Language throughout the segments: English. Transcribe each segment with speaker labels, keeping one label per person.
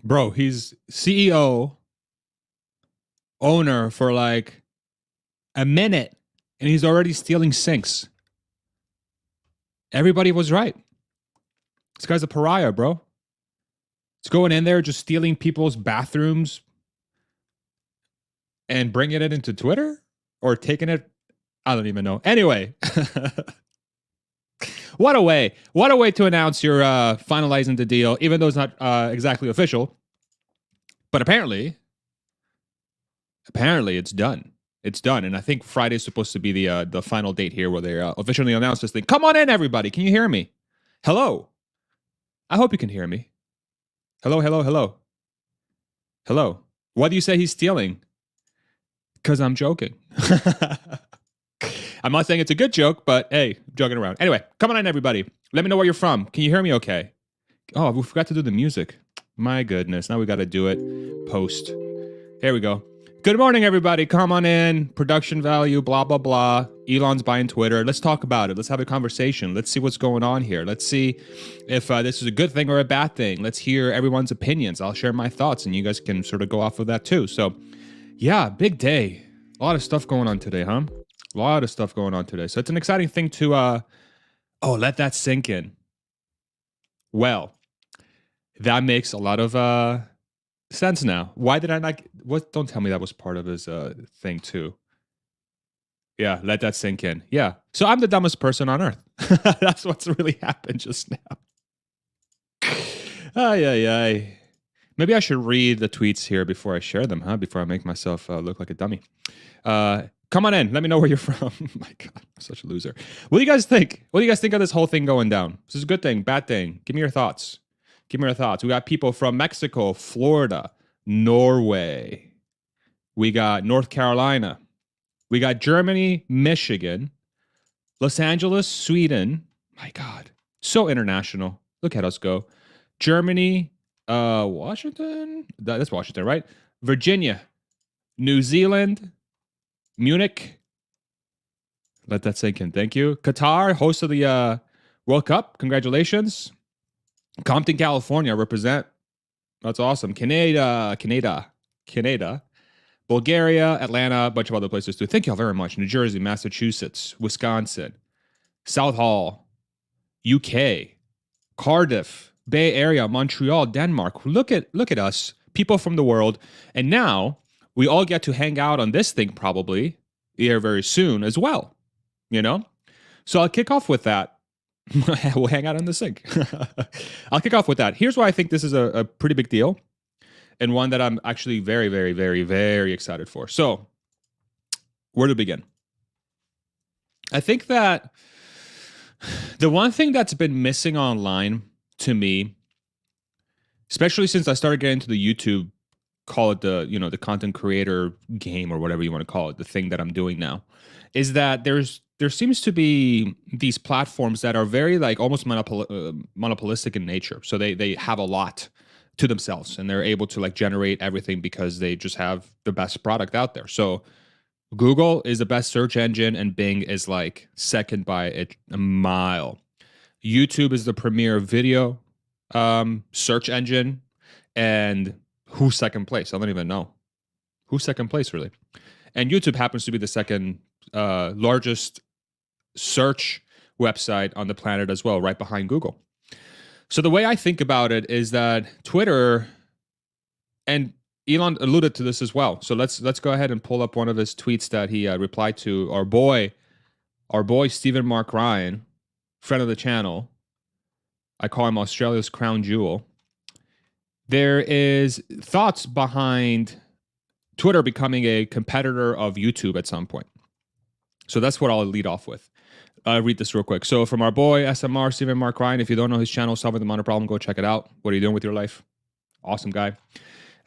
Speaker 1: Bro, he's CEO, owner for like a minute, and he's already stealing sinks. Everybody was right. This guy's a pariah, bro. He's going in there just stealing people's bathrooms and bringing it into Twitter or taking it. I don't even know. Anyway, what a way to announce you're finalizing the deal, even though it's not exactly official. But apparently it's done. It's done, and I think Friday's supposed to be the final date here where they officially announce this thing. Come on in, everybody. Can you hear me? Hello. I hope you can hear me. Hello, hello, hello. Hello. What do you say he's stealing? Because I'm joking. I'm not saying it's a good joke, but hey, joking around. Anyway, come on in, everybody. Let me know where you're from. Can you hear me okay? Oh, we forgot to do the music. My goodness. Now we got to do it post. Here we go. Good morning, everybody. Come on in. Production value, blah, blah, blah. Elon's buying Twitter. Let's talk about it. Let's have a conversation. Let's see what's going on here. Let's see if this is a good thing or a bad thing. Let's hear everyone's opinions. I'll share my thoughts, and you guys can sort of go off of that too. So, yeah, big day. A lot of stuff going on today, huh? A lot of stuff going on today. So it's an exciting thing to, let that sink in. Well, that makes a lot of sense now. Why did I not? What? Don't tell me that was part of his thing too. Yeah, let that sink in. Yeah. So I'm the dumbest person on earth. That's what's really happened just now. Ay. Maybe I should read the tweets here before I share them, huh? Before I make myself look like a dummy. Come on in. Let me know where you're from. My God, I'm such a loser. What do you guys think? What do you guys think of this whole thing going down? Is this a good thing, bad thing? Give me your thoughts. Give me your thoughts. We got people from Mexico, Florida, Norway. We got North Carolina. We got Germany, Michigan, Los Angeles, Sweden. My God, so international. Look at us go. Germany, Washington. That's Washington, right? Virginia, New Zealand, Munich. Let that sink in. Thank you. Qatar, host of the World Cup. Congratulations. Compton, California, represent. That's awesome. Canada. Bulgaria, Atlanta, a bunch of other places too. Thank you all very much. New Jersey, Massachusetts, Wisconsin, South Hall, UK, Cardiff, Bay Area, Montreal, Denmark. Look at us, people from the world. And now we all get to hang out on this thing probably here very soon as well, you know? So I'll kick off with that. We'll hang out on the sink. I'll kick off with that. Here's why I think this is a pretty big deal and one that I'm actually very, very, very, very excited for. So where to begin? I think that the one thing that's been missing online to me, especially since I started getting into the YouTube, call it the content creator game or whatever you want to call it, the thing that I'm doing now, is that there seems to be these platforms that are very like almost monopolistic in nature. So they have a lot to themselves and they're able to like generate everything because they just have the best product out there. So Google is the best search engine and Bing is like second by a mile. YouTube is the premier video search engine, and who's second place? I don't even know. Who's second place, really? And YouTube happens to be the second largest search website on the planet as well, right behind Google. So the way I think about it is that Twitter, and Elon alluded to this as well. So let's go ahead and pull up one of his tweets that he replied to our boy Stephen Mark Ryan, friend of the channel. I call him Australia's crown jewel. There is thoughts behind Twitter becoming a competitor of YouTube at some point. So that's what I'll lead off with. I'll read this real quick. So from our boy SMR, Stephen Mark Ryan, if you don't know his channel, Solving the Money Problem, go check it out. What are you doing with your life? Awesome guy.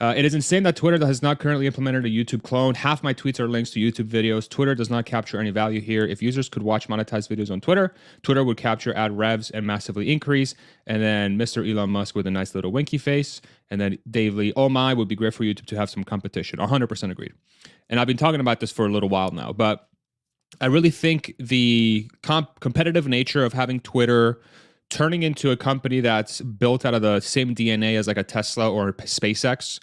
Speaker 1: It is insane that Twitter has not currently implemented a YouTube clone. Half my tweets are links to YouTube videos. Twitter does not capture any value here. If users could watch monetized videos on Twitter, Twitter would capture ad revs and massively increase. And then Mr. Elon Musk with a nice little winky face. And then Dave Lee, oh my, would be great for YouTube to have some competition. 100% agreed. And I've been talking about this for a little while now, but I really think the competitive nature of having Twitter turning into a company that's built out of the same DNA as like a Tesla or SpaceX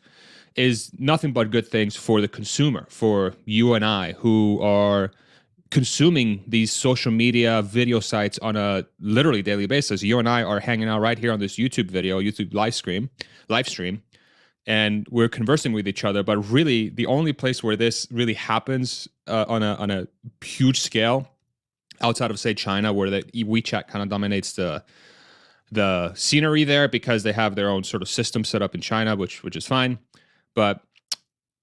Speaker 1: is nothing but good things for the consumer, for you and I who are consuming these social media video sites on a literally daily basis. You and I are hanging out right here on this YouTube live stream, and we're conversing with each other. But really, the only place where this really happens on a huge scale, outside of say China, where the WeChat kind of dominates the scenery there because they have their own sort of system set up in China, which is fine, but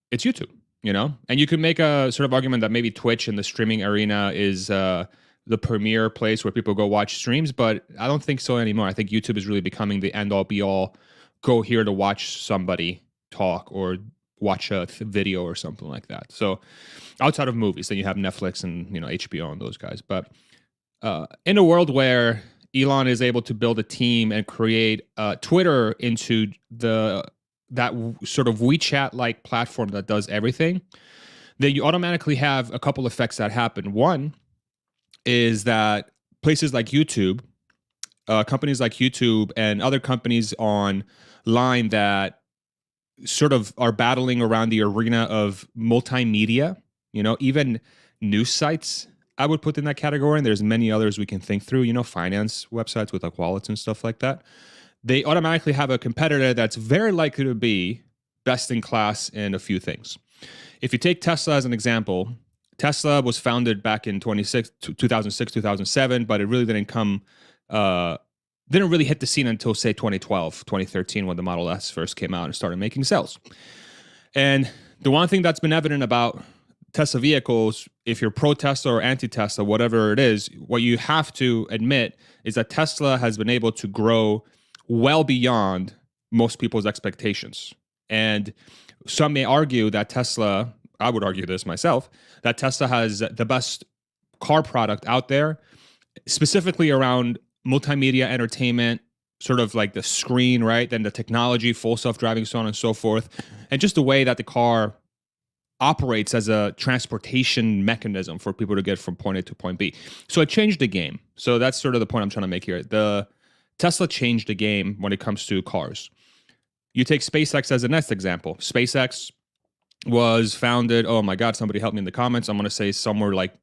Speaker 1: it's YouTube. And you could make a sort of argument that maybe Twitch in the streaming arena is the premier place where people go watch streams, but I don't think so anymore. I think YouTube is really becoming the end all be all. Go here to watch somebody talk or watch a video or something like that. So outside of movies, then you have Netflix and HBO and those guys. But in a world where Elon is able to build a team and create Twitter into that sort of WeChat-like platform that does everything, then you automatically have a couple effects that happen. One is that places like YouTube, companies like YouTube and other companies online that sort of are battling around the arena of multimedia, even news sites, I would put in that category. And there's many others we can think through, finance websites with like wallets and stuff like that. They automatically have a competitor that's very likely to be best in class in a few things. If you take Tesla as an example, Tesla was founded back in 2006, 2007, but it really didn't really hit the scene until say 2012, 2013, when the Model S first came out and started making cells. And the one thing that's been evident about Tesla vehicles, if you're pro-Tesla or anti-Tesla, whatever it is, what you have to admit is that Tesla has been able to grow well beyond most people's expectations. And some may argue that Tesla, I would argue this myself, that Tesla has the best car product out there, specifically around multimedia entertainment, sort of like the screen, right? Then the technology, full self-driving, so on and so forth. And just the way that the car operates as a transportation mechanism for people to get from point A to point B. So it changed the game. So that's sort of the point I'm trying to make here. The Tesla changed the game when it comes to cars. You take SpaceX as the next example. SpaceX was founded, oh my God, somebody help me in the comments. I'm going to say somewhere like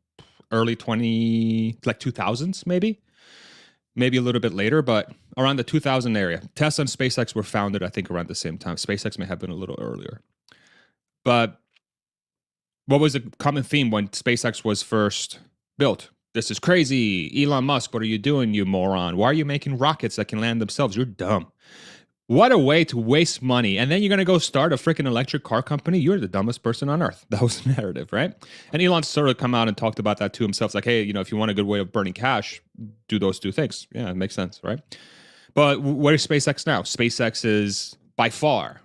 Speaker 1: early 2000s, maybe a little bit later, but around the 2000 area. Tesla and SpaceX were founded, I think, around the same time. SpaceX may have been a little earlier. But what was the common theme when SpaceX was first built? This is crazy. Elon Musk, what are you doing, you moron? Why are you making rockets that can land themselves? You're dumb. What a way to waste money. And then you're going to go start a freaking electric car company? You're the dumbest person on earth. That was the narrative, right? And Elon sort of come out and talked about that to himself. It's like, hey, if you want a good way of burning cash, do those two things. Yeah, it makes sense, right? But where's SpaceX now? SpaceX is by far,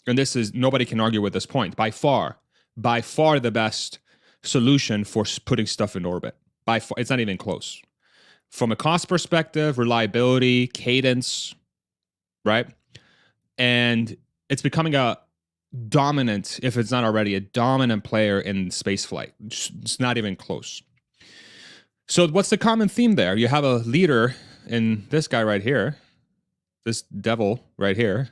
Speaker 1: and nobody can argue with this point, by far the best solution for putting stuff in orbit. By far, it's not even close. From a cost perspective, reliability, cadence, right? And it's becoming a dominant, if it's not already, a dominant player in spaceflight. It's not even close. So what's the common theme there? You have a leader in this guy right here, this devil right here,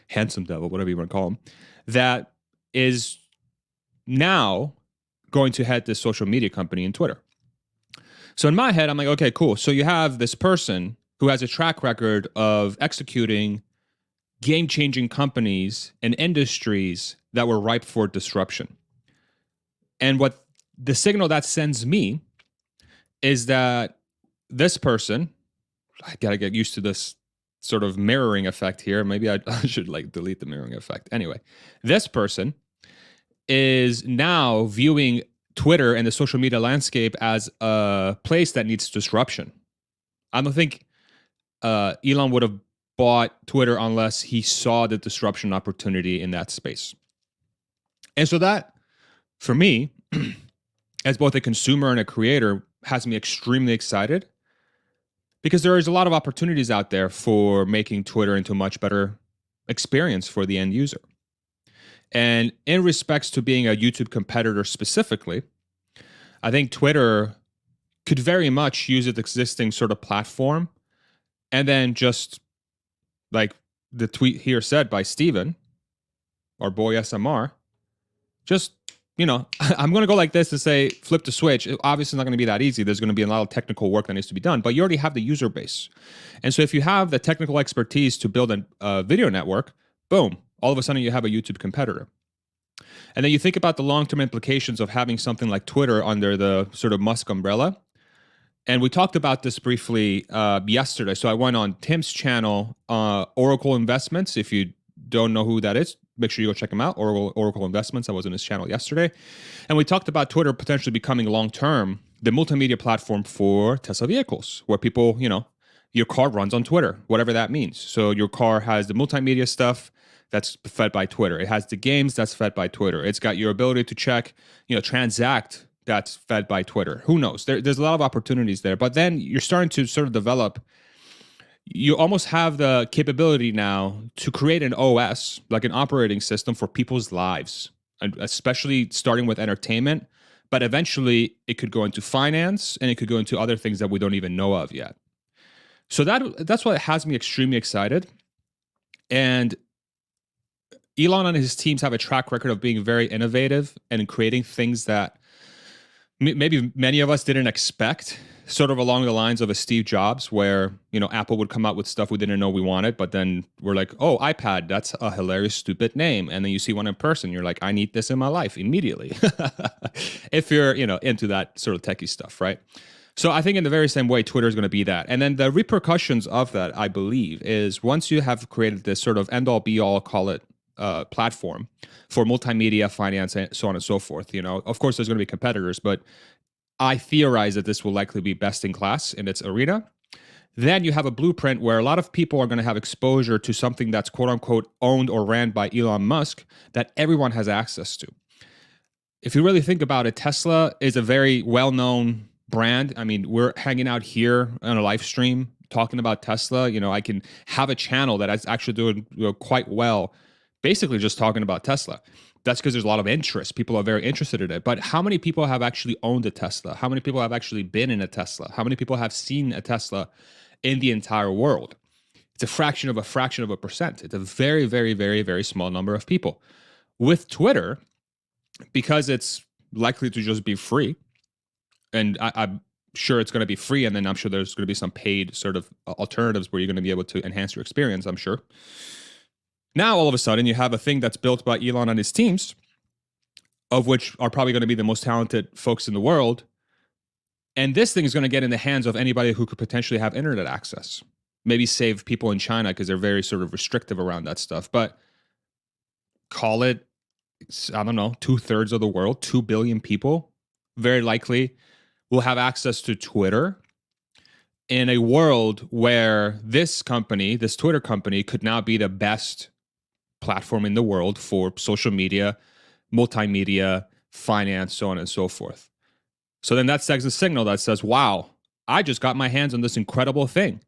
Speaker 1: handsome devil, whatever you want to call him, that is now going to head this social media company in Twitter. So in my head, I'm like, okay, cool. So you have this person who has a track record of executing game-changing companies and industries that were ripe for disruption. And what the signal that sends me is that this person, I gotta get used to this sort of mirroring effect here. Maybe I should like delete the mirroring effect. Anyway, this person is now viewing Twitter and the social media landscape as a place that needs disruption. I don't think Elon would have bought Twitter unless he saw the disruption opportunity in that space. And so that, for me, as both a consumer and a creator, has me extremely excited because there is a lot of opportunities out there for making Twitter into a much better experience for the end user. And in respects to being a YouTube competitor specifically, I think Twitter could very much use its existing sort of platform And then just like the tweet here said by Steven, our boy SMR, just, I'm going to go like this to say flip the switch. It obviously not going to be that easy. There's going to be a lot of technical work that needs to be done, but you already have the user base. And so if you have the technical expertise to build a video network, boom, all of a sudden you have a YouTube competitor. And then you think about the long-term implications of having something like Twitter under the sort of Musk umbrella. And we talked about this briefly yesterday. So I went on Tim's channel, Oracle Investments. If you don't know who that is, make sure you go check him out, Oracle Investments. I was on his channel yesterday. And we talked about Twitter potentially becoming long-term the multimedia platform for Tesla vehicles, where people, your car runs on Twitter, whatever that means. So your car has the multimedia stuff that's fed by Twitter. It has the games that's fed by Twitter. It's got your ability to check, transact that's fed by Twitter. Who knows? There's a lot of opportunities there. But then you're starting to sort of develop, you almost have the capability now to create an OS, like an operating system for people's lives, and especially starting with entertainment. But eventually it could go into finance and it could go into other things that we don't even know of yet. So that's what has me extremely excited. And Elon and his teams have a track record of being very innovative and creating things that maybe many of us didn't expect, sort of along the lines of a Steve Jobs, where, Apple would come out with stuff we didn't know we wanted, but then we're like, oh, iPad, that's a hilarious, stupid name. And then you see one in person, you're like, I need this in my life immediately. If you're, into that sort of techie stuff, right? So I think in the very same way, Twitter is going to be that. And then the repercussions of that, I believe, is once you have created this sort of end-all, be-all, call it, platform for multimedia, finance, and so on and so forth. Of course, there's going to be competitors, but I theorize that this will likely be best in class in its arena. Then you have a blueprint where a lot of people are going to have exposure to something that's quote unquote owned or ran by Elon Musk that everyone has access to. If you really think about it, Tesla is a very well-known brand. I mean, we're hanging out here on a live stream talking about Tesla. I can have a channel that is actually doing quite well, basically just talking about Tesla. That's because there's a lot of interest. People are very interested in it. But how many people have actually owned a Tesla? How many people have actually been in a Tesla? How many people have seen a Tesla in the entire world? It's a fraction of a percent. It's a very, very, very, very small number of people. With Twitter, because it's likely to just be free, and I'm sure it's going to be free, and then I'm sure there's going to be some paid sort of alternatives where you're going to be able to enhance your experience, I'm sure. Now, all of a sudden, you have a thing that's built by Elon and his teams, of which are probably going to be the most talented folks in the world. And this thing is going to get in the hands of anybody who could potentially have internet access. Maybe save people in China because they're very sort of restrictive around that stuff. But call it, I don't know, 2/3 of the world, 2 billion people, very likely will have access to Twitter in a world where this company, this Twitter company, could now be the best platform in the world for social media, multimedia, finance, so on and so forth. So then that sends a signal that says, wow, I just got my hands on this incredible thing.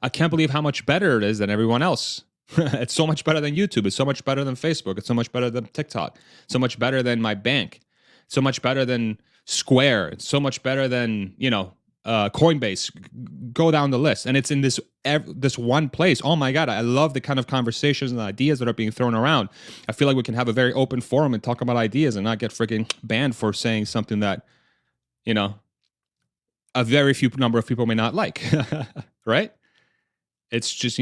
Speaker 1: I can't believe how much better it is than everyone else. It's so much better than YouTube. It's so much better than Facebook. It's so much better than TikTok. So much better than my bank. So much better than Square. It's so much better than, Coinbase. Go down the list. And it's in this one place. Oh my God, I love the kind of conversations and ideas that are being thrown around. I feel like we can have a very open forum and talk about ideas and not get freaking banned for saying something that, a very few number of people may not like, right? It's just,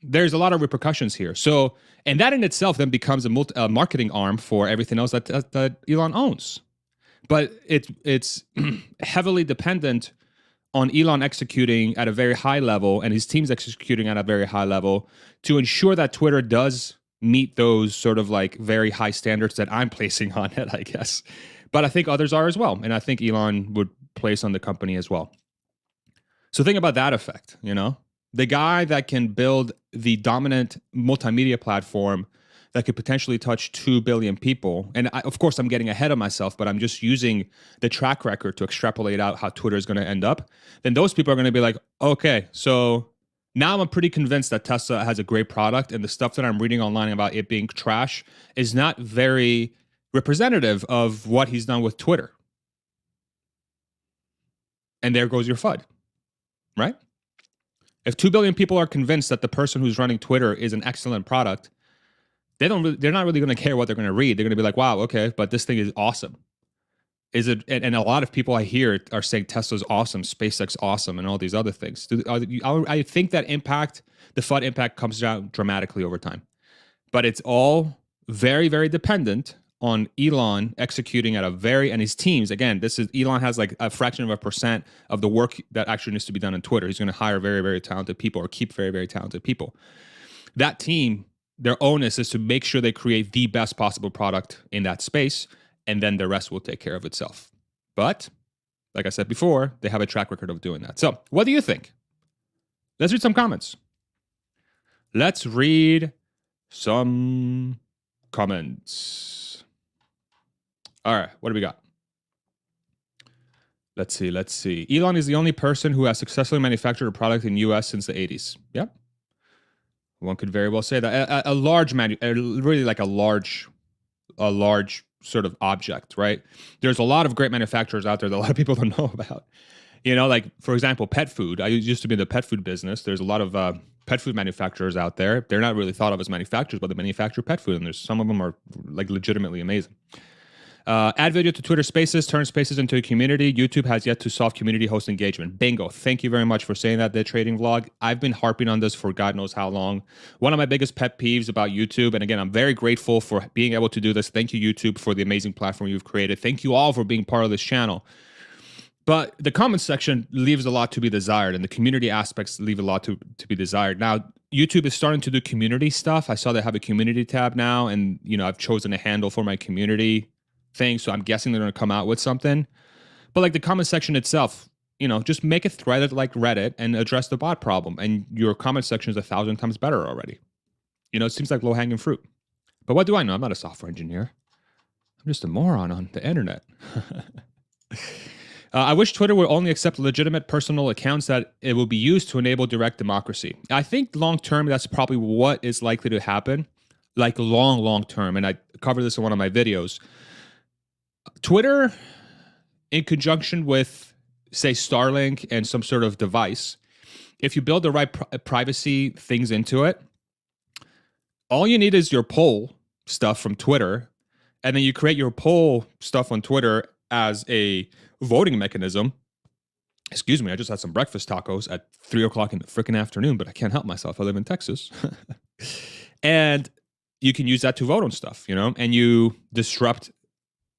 Speaker 1: there's a lot of repercussions here. So, and that in itself then becomes a marketing arm for everything else that Elon owns. But it's heavily dependent on Elon executing at a very high level and his team's executing at a very high level to ensure that Twitter does meet those sort of like very high standards that I'm placing on it, I guess. But I think others are as well. And I think Elon would place on the company as well. So think about that effect, the guy that can build the dominant multimedia platform that could potentially touch 2 billion people. And of course, I'm getting ahead of myself, but I'm just using the track record to extrapolate out how Twitter is going to end up. Then those people are going to be like, okay, so now I'm pretty convinced that Tesla has a great product, and the stuff that I'm reading online about it being trash is not very representative of what he's done with Twitter. And there goes your FUD, right? If 2 billion people are convinced that the person who's running Twitter is an excellent product, they're not really going to care what they're going to read. They're going to be like, wow, okay, but this thing is awesome. Is it? And a lot of people I hear are saying Tesla's awesome, SpaceX awesome, and all these other things. I think that the FUD impact comes down dramatically over time. But it's all very, very dependent on Elon executing at and his teams. Again, Elon has like a fraction of a percent of the work that actually needs to be done on Twitter. He's going to hire very, very talented people or keep very, very talented people. That team, their onus is to make sure they create the best possible product in that space, and then the rest will take care of itself. But like I said before, they have a track record of doing that. So what do you think? Let's read some comments. Let's read some comments. All right, what do we got? Let's see. Elon is the only person who has successfully manufactured a product in the US since the 80s. Yep. One could very well say that. Really like a large sort of object, right? There's a lot of great manufacturers out there that a lot of people don't know about. You know, like, for example, pet food. I used to be in the pet food business. There's a lot of pet food manufacturers out there. They're not really thought of as manufacturers, but they manufacture pet food, and there's some of them are like legitimately amazing. Add video to Twitter Spaces, turn Spaces into a community. YouTube has yet to solve community host engagement. Bingo. Thank you very much for saying that, The Trading Vlog. I've been harping on this for God knows how long. One of my biggest pet peeves about YouTube, and again, I'm very grateful for being able to do this. Thank you, YouTube, for the amazing platform you've created. Thank you all for being part of this channel. But the comment section leaves a lot to be desired, and the community aspects leave a lot to be desired. Now, YouTube is starting to do community stuff. I saw they have a community tab now, and I've chosen a handle for my community thing, so I'm guessing they're going to come out with something. But like the comment section itself, just make a thread like Reddit and address the bot problem, and your comment section is 1,000 times better already. It seems like low-hanging fruit. But what do I know? I'm not a software engineer. I'm just a moron on the internet. I wish Twitter would only accept legitimate personal accounts that it will be used to enable direct democracy. I think long-term, that's probably what is likely to happen, like long term. And I covered this in one of my videos. Twitter, in conjunction with, say, Starlink and some sort of device, if you build the right privacy things into it, all you need is your poll stuff from Twitter, and then you create your poll stuff on Twitter as a voting mechanism. Excuse me, I just had some breakfast tacos at 3 o'clock in the freaking afternoon, but I can't help myself. I live in Texas. And you can use that to vote on stuff, and you disrupt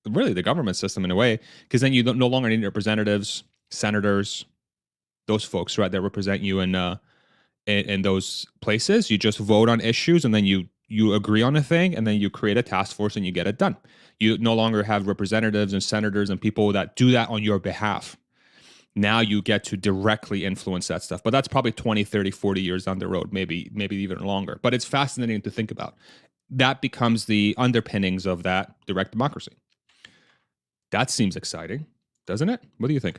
Speaker 1: really the government system in a way, because then you no longer need representatives, senators, those folks, right, that represent you in those places. You just vote on issues, and then you agree on a thing, and then you create a task force and you get it done. You no longer have representatives and senators and people that do that on your behalf. Now you get to directly influence that stuff. But that's probably 20, 30, 40 years down the road, maybe even longer. But it's fascinating to think about. That becomes the underpinnings of that direct democracy. That seems exciting, doesn't it? What do you think?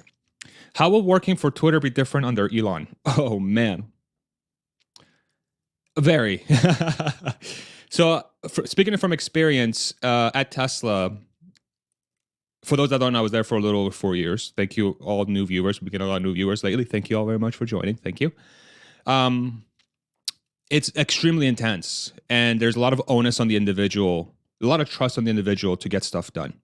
Speaker 1: How will working for Twitter be different under Elon? Oh, man. Very. So, speaking from experience, at Tesla, for those that don't know, I was there for a little over 4 years. Thank you, all new viewers. We get a lot of new viewers lately. Thank you all very much for joining. Thank you. It's extremely intense, and there's a lot of onus on the individual, a lot of trust on the individual to get stuff done.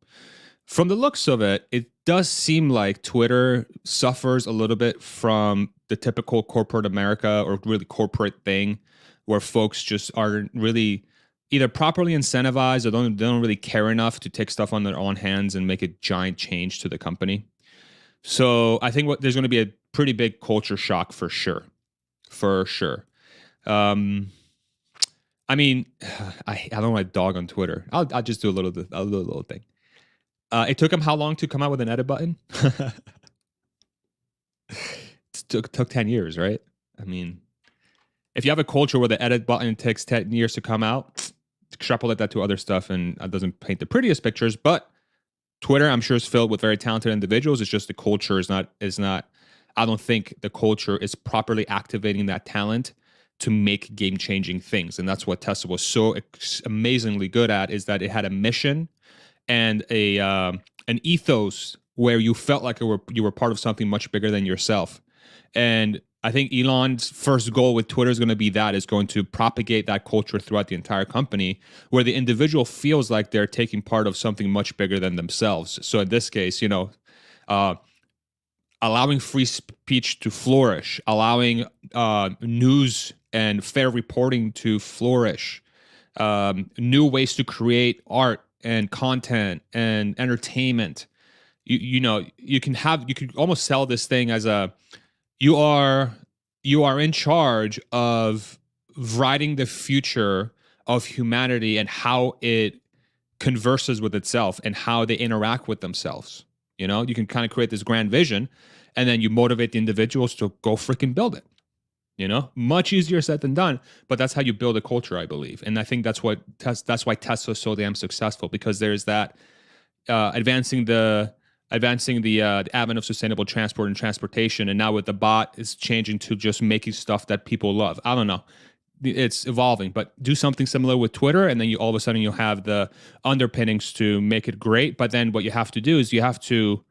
Speaker 1: From the looks of it, it does seem like Twitter suffers a little bit from the typical corporate America or really corporate thing, where folks just aren't really either properly incentivized or they don't really care enough to take stuff on their own hands and make a giant change to the company. So I think there's going to be a pretty big culture shock for sure. For sure. I mean, I don't want to dog on Twitter. I'll just do a little thing. It took him how long to come out with an edit button? It took 10 years, right? I mean, if you have a culture where the edit button takes 10 years to come out, extrapolate that to other stuff, and that doesn't paint the prettiest pictures. But Twitter, I'm sure, is filled with very talented individuals. It's just the culture is not. I don't think the culture is properly activating that talent to make game-changing things, and that's what Tesla was so amazingly good at. Is that it had a mission and an ethos where you felt like you were part of something much bigger than yourself. And I think Elon's first goal with Twitter is going to be is going to propagate that culture throughout the entire company, where the individual feels like they're taking part of something much bigger than themselves. So in this case, uh, allowing free speech to flourish, allowing news and fair reporting to flourish, new ways to create art and content and entertainment. You can almost sell this thing as you are in charge of writing the future of humanity and how it converses with itself and how they interact with themselves. You can kind of create this grand vision, and then you motivate the individuals to go freaking build it. Much easier said than done, but that's how you build a culture, I believe. And I think that's why Tesla is so damn successful, because there's that advancing the advent of sustainable transport and transportation, and now with the bot, it's changing to just making stuff that people love. I don't know. It's evolving, but do something similar with Twitter, and then all of a sudden you'll have the underpinnings to make it great. But then what you have to do is you have to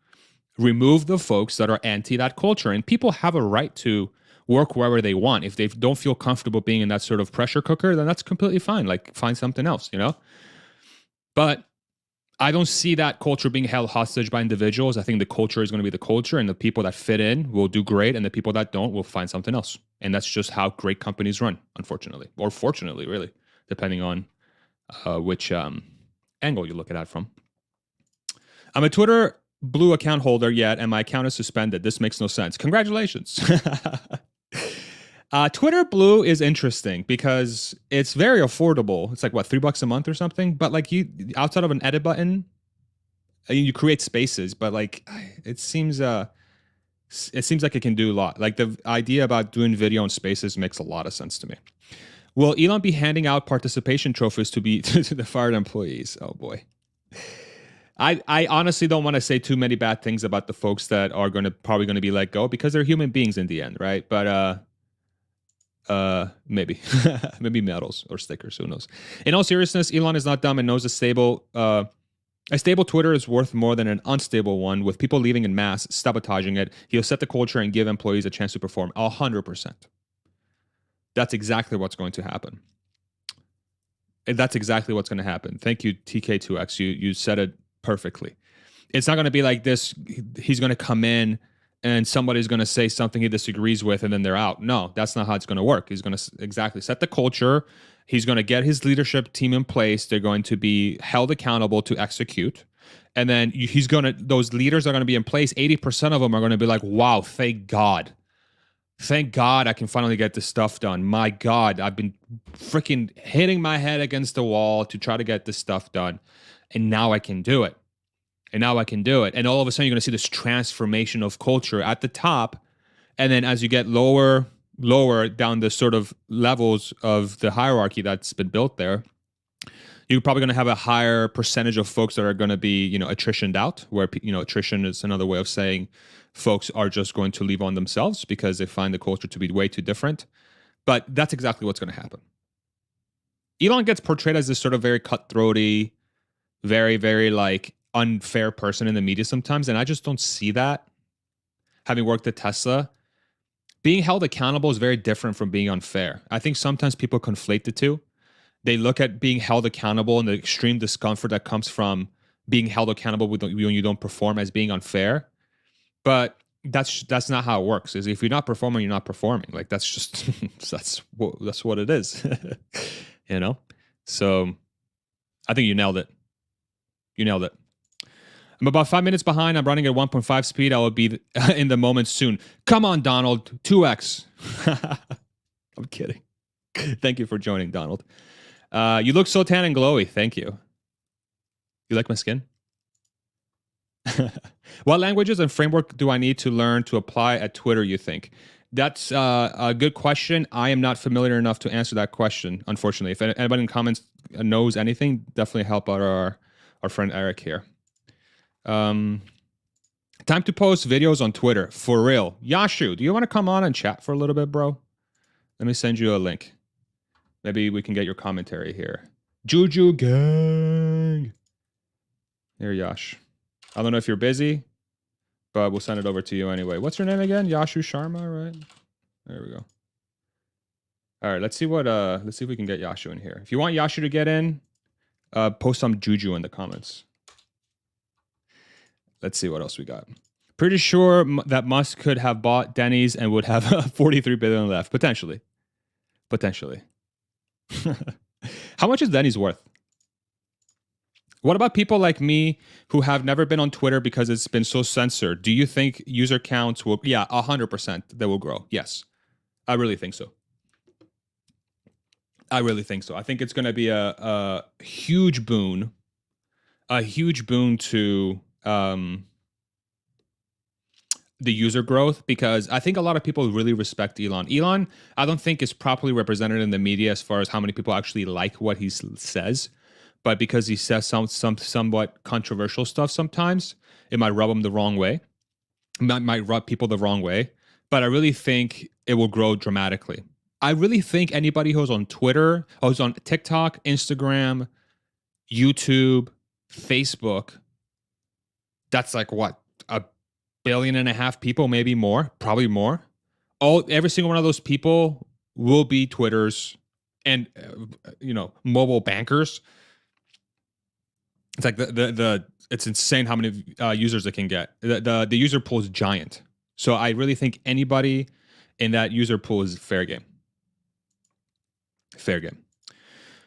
Speaker 1: remove the folks that are anti that culture, and people have a right to work wherever they want. If they don't feel comfortable being in that sort of pressure cooker, then that's completely fine. Like, find something else, But I don't see that culture being held hostage by individuals. I think the culture is going to be the culture, and the people that fit in will do great, and the people that don't will find something else. And that's just how great companies run, unfortunately, or fortunately, really, depending on which angle you look at it from. I'm a Twitter Blue account holder yet, and my account is suspended. This makes no sense. Congratulations. Twitter Blue is interesting because it's very affordable. It's like, what, $3 a month or something? But like, you outside of an edit button, you create spaces, but like, it seems like it can do a lot. Like, the idea about doing video and spaces makes a lot of sense to me. Will Elon be handing out participation trophies to the fired employees? Oh boy. I honestly don't want to say too many bad things about the folks that are probably going to be let go, because they're human beings in the end, right? But maybe maybe medals or stickers, who knows. In all seriousness, Elon is not dumb and knows a stable Twitter is worth more than an unstable one. With people leaving in mass, sabotaging it, he'll set the culture and give employees a chance to perform. 100%. That's exactly what's going to happen. That's exactly what's going to happen. Thank you, TK2X. You said it perfectly. It's not going to be like this. He's going to come in and somebody's going to say something he disagrees with, and then they're out. No, that's not how it's going to work. He's going to exactly set the culture. He's going to get his leadership team in place. They're going to be held accountable to execute. And then those leaders are going to be in place. 80% of them are going to be like, wow, thank God. Thank God I can finally get this stuff done. My God, I've been freaking hitting my head against the wall to try to get this stuff done. And now I can do it. And all of a sudden, you're going to see this transformation of culture at the top. And then as you get lower down the sort of levels of the hierarchy that's been built there, you're probably going to have a higher percentage of folks that are going to be, attritioned out, where, attrition is another way of saying folks are just going to leave on themselves because they find the culture to be way too different. But that's exactly what's going to happen. Elon gets portrayed as this sort of very cutthroaty, very, very like unfair person in the media sometimes. And I just don't see that. Having worked at Tesla, being held accountable is very different from being unfair. I think sometimes people conflate the two. They look at being held accountable and the extreme discomfort that comes from being held accountable when you don't perform as being unfair. But that's not how it works. Is if you're not performing, you're not performing. Like, that's just that's what it is. So I think you nailed it. I'm about 5 minutes behind. I'm running at 1.5 speed. I will be in the moment soon. Come on, Donald. 2x. I'm kidding. Thank you for joining, Donald. You look so tan and glowy. Thank you. You like my skin? What languages and framework do I need to learn to apply at Twitter, you think? That's a good question. I am not familiar enough to answer that question, unfortunately. If anybody in comments knows anything, definitely help out our friend Eric here. Time to post videos on Twitter. For real. Yashu, do you want to come on and chat for a little bit, bro? Let me send you a link. Maybe we can get your commentary here. Juju gang. Here, Yash. I don't know if you're busy, but we'll send it over to you anyway. What's your name again? Yashu Sharma, right? There we go. All right, let's see if we can get Yashu in here. If you want Yashu to get in, post some juju in the comments. Let's see what else we got. Pretty sure that Musk could have bought Denny's and would have 43 billion left, potentially. How much is Denny's worth? What about people like me who have never been on Twitter because it's been so censored? Do you think user counts will? Yeah, 100% they will grow. Yes, I really think so. I think it's going to be a huge boon, to the user growth, because I think a lot of people really respect Elon. Elon, I don't think is properly represented in the media as far as how many people actually like what he says. But because he says some somewhat controversial stuff sometimes, it might rub him the wrong way. It might rub people the wrong way. But I really think it will grow dramatically. I really think anybody who's on Twitter, who's on TikTok, Instagram, YouTube, Facebook, that's like what, 1.5 billion people, maybe more, probably more. Every single one of those people will be Twitters and mobile bankers. It's like it's insane how many users it can get. The user pool is giant. So I really think anybody in that user pool is fair game. Fair game.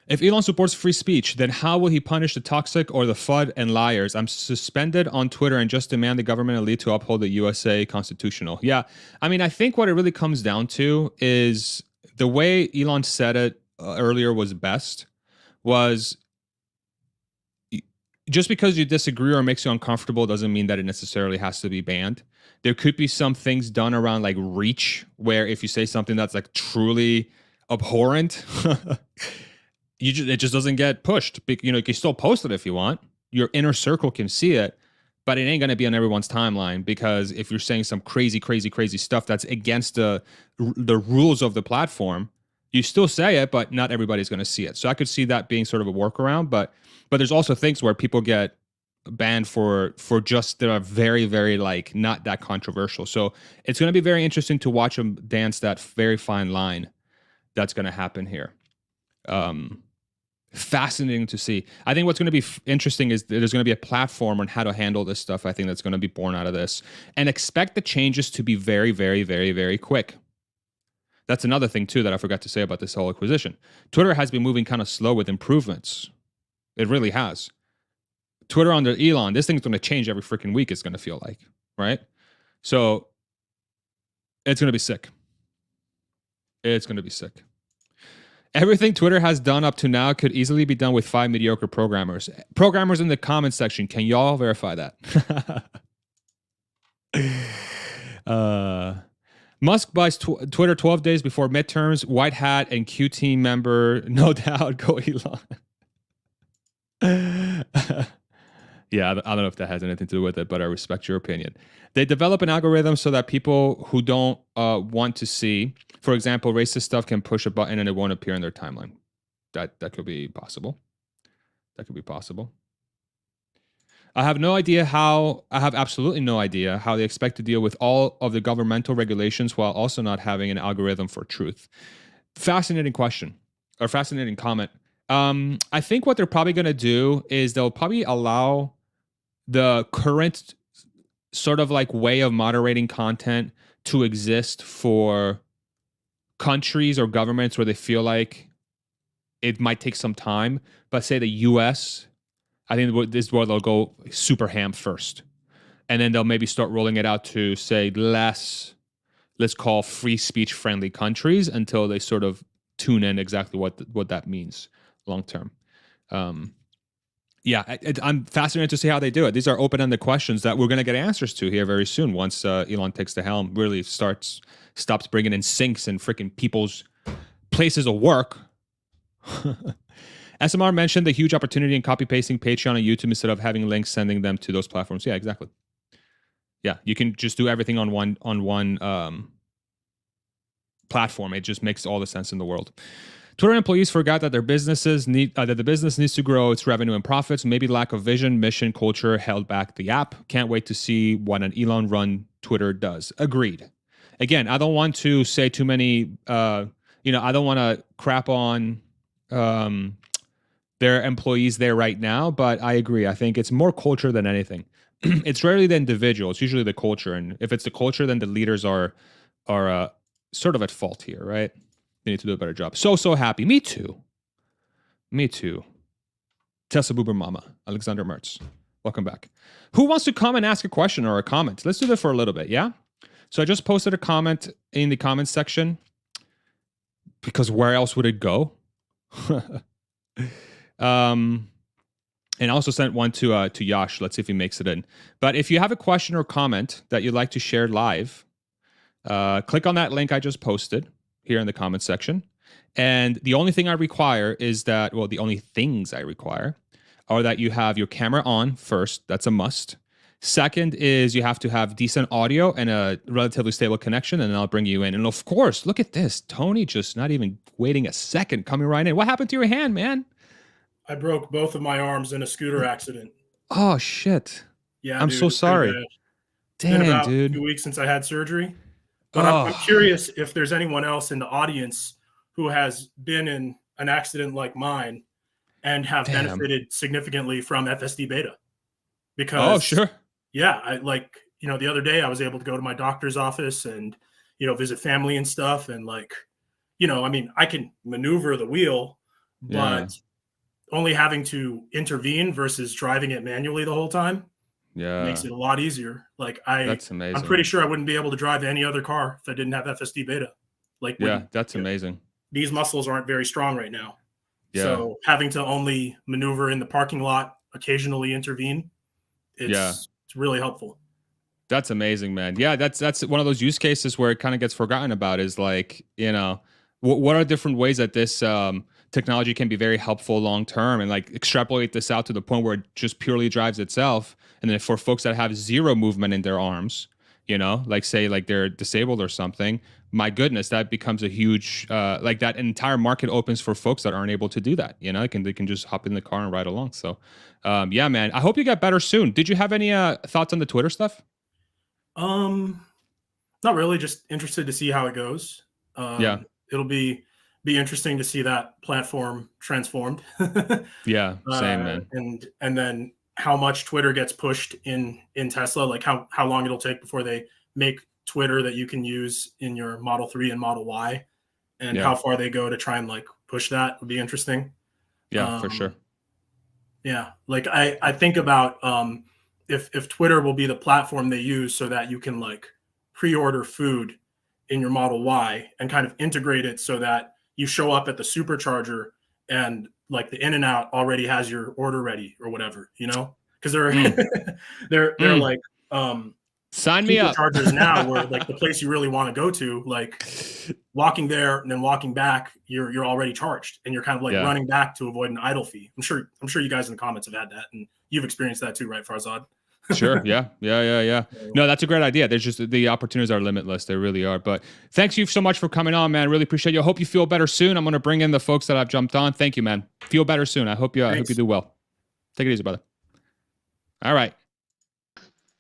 Speaker 1: If Elon supports free speech, then how will he punish the toxic or the FUD and liars? I'm suspended on Twitter and just demand the government elite to uphold the USA constitutional. Yeah, I mean, I think what it really comes down to is the way Elon said it earlier was best, was just because you disagree or makes you uncomfortable doesn't mean that it necessarily has to be banned. There could be some things done around like reach, where if you say something that's like truly abhorrent, it just doesn't get pushed. You can still post it if you want. Your inner circle can see it, but it ain't going to be on everyone's timeline, because if you're saying some crazy stuff that's against the rules of the platform, you still say it, but not everybody's going to see it. So I could see that being sort of a workaround, but there's also things where people get banned for just that are very, very like not that controversial. So it's going to be very interesting to watch them dance that very fine line that's going to happen here. Fascinating to see. I think what's going to be interesting is there's going to be a platform on how to handle this stuff. I think that's going to be born out of this, and expect the changes to be very, very, very, very quick. That's another thing too that I forgot to say about this whole acquisition. Twitter has been moving kind of slow with improvements. It really has. Twitter under Elon, this thing's going to change every freaking week, it's going to feel like, right? So it's going to be sick. It's going to be sick. Everything Twitter has done up to now could easily be done with 5 mediocre programmers. Programmers in the comments section, can y'all verify that? Musk buys Twitter 12 days before midterms. White hat and Q team member, no doubt. Go Elon. Yeah, I don't know if that has anything to do with it, but I respect your opinion. They develop an algorithm so that people who don't want to see, for example, racist stuff, can push a button and it won't appear in their timeline. That could be possible. That could be possible. I have absolutely no idea how they expect to deal with all of the governmental regulations while also not having an algorithm for truth. Fascinating question, or fascinating comment. I think what they're probably going to do is they'll probably allow the current sort of like way of moderating content to exist for countries or governments where they feel like it might take some time. But say the US, I think this is where they'll go super ham first. And then they'll maybe start rolling it out to, say, let's call free speech friendly countries until they sort of tune in exactly what that means long term. I'm fascinated to see how they do it. These are open-ended questions that we're going to get answers to here very soon once Elon takes the helm, really stops bringing in sinks and freaking people's places of work. SMR mentioned the huge opportunity in copy-pasting Patreon and YouTube instead of having links sending them to those platforms. Yeah, exactly. Yeah, you can just do everything on one platform. It just makes all the sense in the world. Twitter employees forgot that the business needs to grow its revenue and profits. Maybe lack of vision, mission, culture held back the app. Can't wait to see what an Elon-run Twitter does. Agreed. again, I don't want to say too many, I don't want to crap on their employees there right now, but I agree. I think it's more culture than anything. It's rarely the individual. It's usually the culture. And if it's the culture, then the leaders are sort of at fault here, right? They need to do a better job. So happy. Me too. Tessa Boober Mama, Alexander Mertz. Welcome back. Who wants to come and ask a question or a comment? Let's do that for a little bit, yeah? So I just posted a comment in the comments section because where else would it go? And I also sent one to Yash. Let's see if he makes it in. But if you have a question or comment that you'd like to share live, click on that link I just posted here in the comments section. And the only thing I require is that, the only things I require are that you have your camera on first. That's a must. Second is you have to have decent audio and a relatively stable connection, and then I'll bring you in. And of course, look at this. Tony just not even waiting a second, coming right in. What happened to your hand, man?
Speaker 2: I broke both of my arms in a scooter accident.
Speaker 1: Oh, shit.
Speaker 2: Yeah,
Speaker 1: I'm
Speaker 2: dude,
Speaker 1: so sorry.
Speaker 2: It's been about
Speaker 1: dude.
Speaker 2: 2 weeks since I had surgery. But I'm curious if there's anyone else in the audience who has been in an accident like mine and have benefited significantly from FSD beta. Because,
Speaker 1: sure.
Speaker 2: Yeah, the other day I was able to go to my doctor's office and, visit family and stuff. And I can maneuver the wheel, but only having to intervene versus driving it manually the whole time makes it a lot easier.
Speaker 1: That's amazing.
Speaker 2: I'm pretty sure I wouldn't be able to drive any other car if I didn't have FSD beta.
Speaker 1: That's amazing.
Speaker 2: These muscles aren't very strong right now.
Speaker 1: Yeah.
Speaker 2: So having to only maneuver in the parking lot, occasionally intervene, it's really helpful.
Speaker 1: That's amazing, man. Yeah, that's one of those use cases where it kind of gets forgotten about is what are different ways that this technology can be very helpful long term, and extrapolate this out to the point where it just purely drives itself. And then for folks that have zero movement in their arms, say they're disabled or something, my goodness, that becomes a huge that entire market opens for folks that aren't able to do that. They can just hop in the car and ride along. So man, I hope you get better soon. Did you have any thoughts on the Twitter stuff?
Speaker 2: Not really, just interested to see how it goes. It'll be interesting to see that platform transformed.
Speaker 1: Yeah, same, man.
Speaker 2: And then how much Twitter gets pushed in Tesla, how long it'll take before they make Twitter that you can use in your Model 3 and Model Y, and how far they go to try and push that would be interesting.
Speaker 1: Yeah, for sure.
Speaker 2: Yeah. I think about if Twitter will be the platform they use so that you can pre-order food in your Model Y and kind of integrate it so that you show up at the supercharger and the In-N-Out already has your order ready or whatever, because they're
Speaker 1: sign me up
Speaker 2: superchargers now where the place you really want to go to, walking there and then walking back, you're already charged and you're kind of running back to avoid an idle fee. I'm sure you guys in the comments have had that and you've experienced that too, right, Farzad?
Speaker 1: Sure. Yeah. No, that's a great idea. There's just the opportunities are limitless. They really are. But thanks you so much for coming on, man. Really appreciate you. I hope you feel better soon. I'm going to bring in the folks that I've jumped on. Thank you, man. Feel better soon. I hope you do well. Take it easy, brother. All right.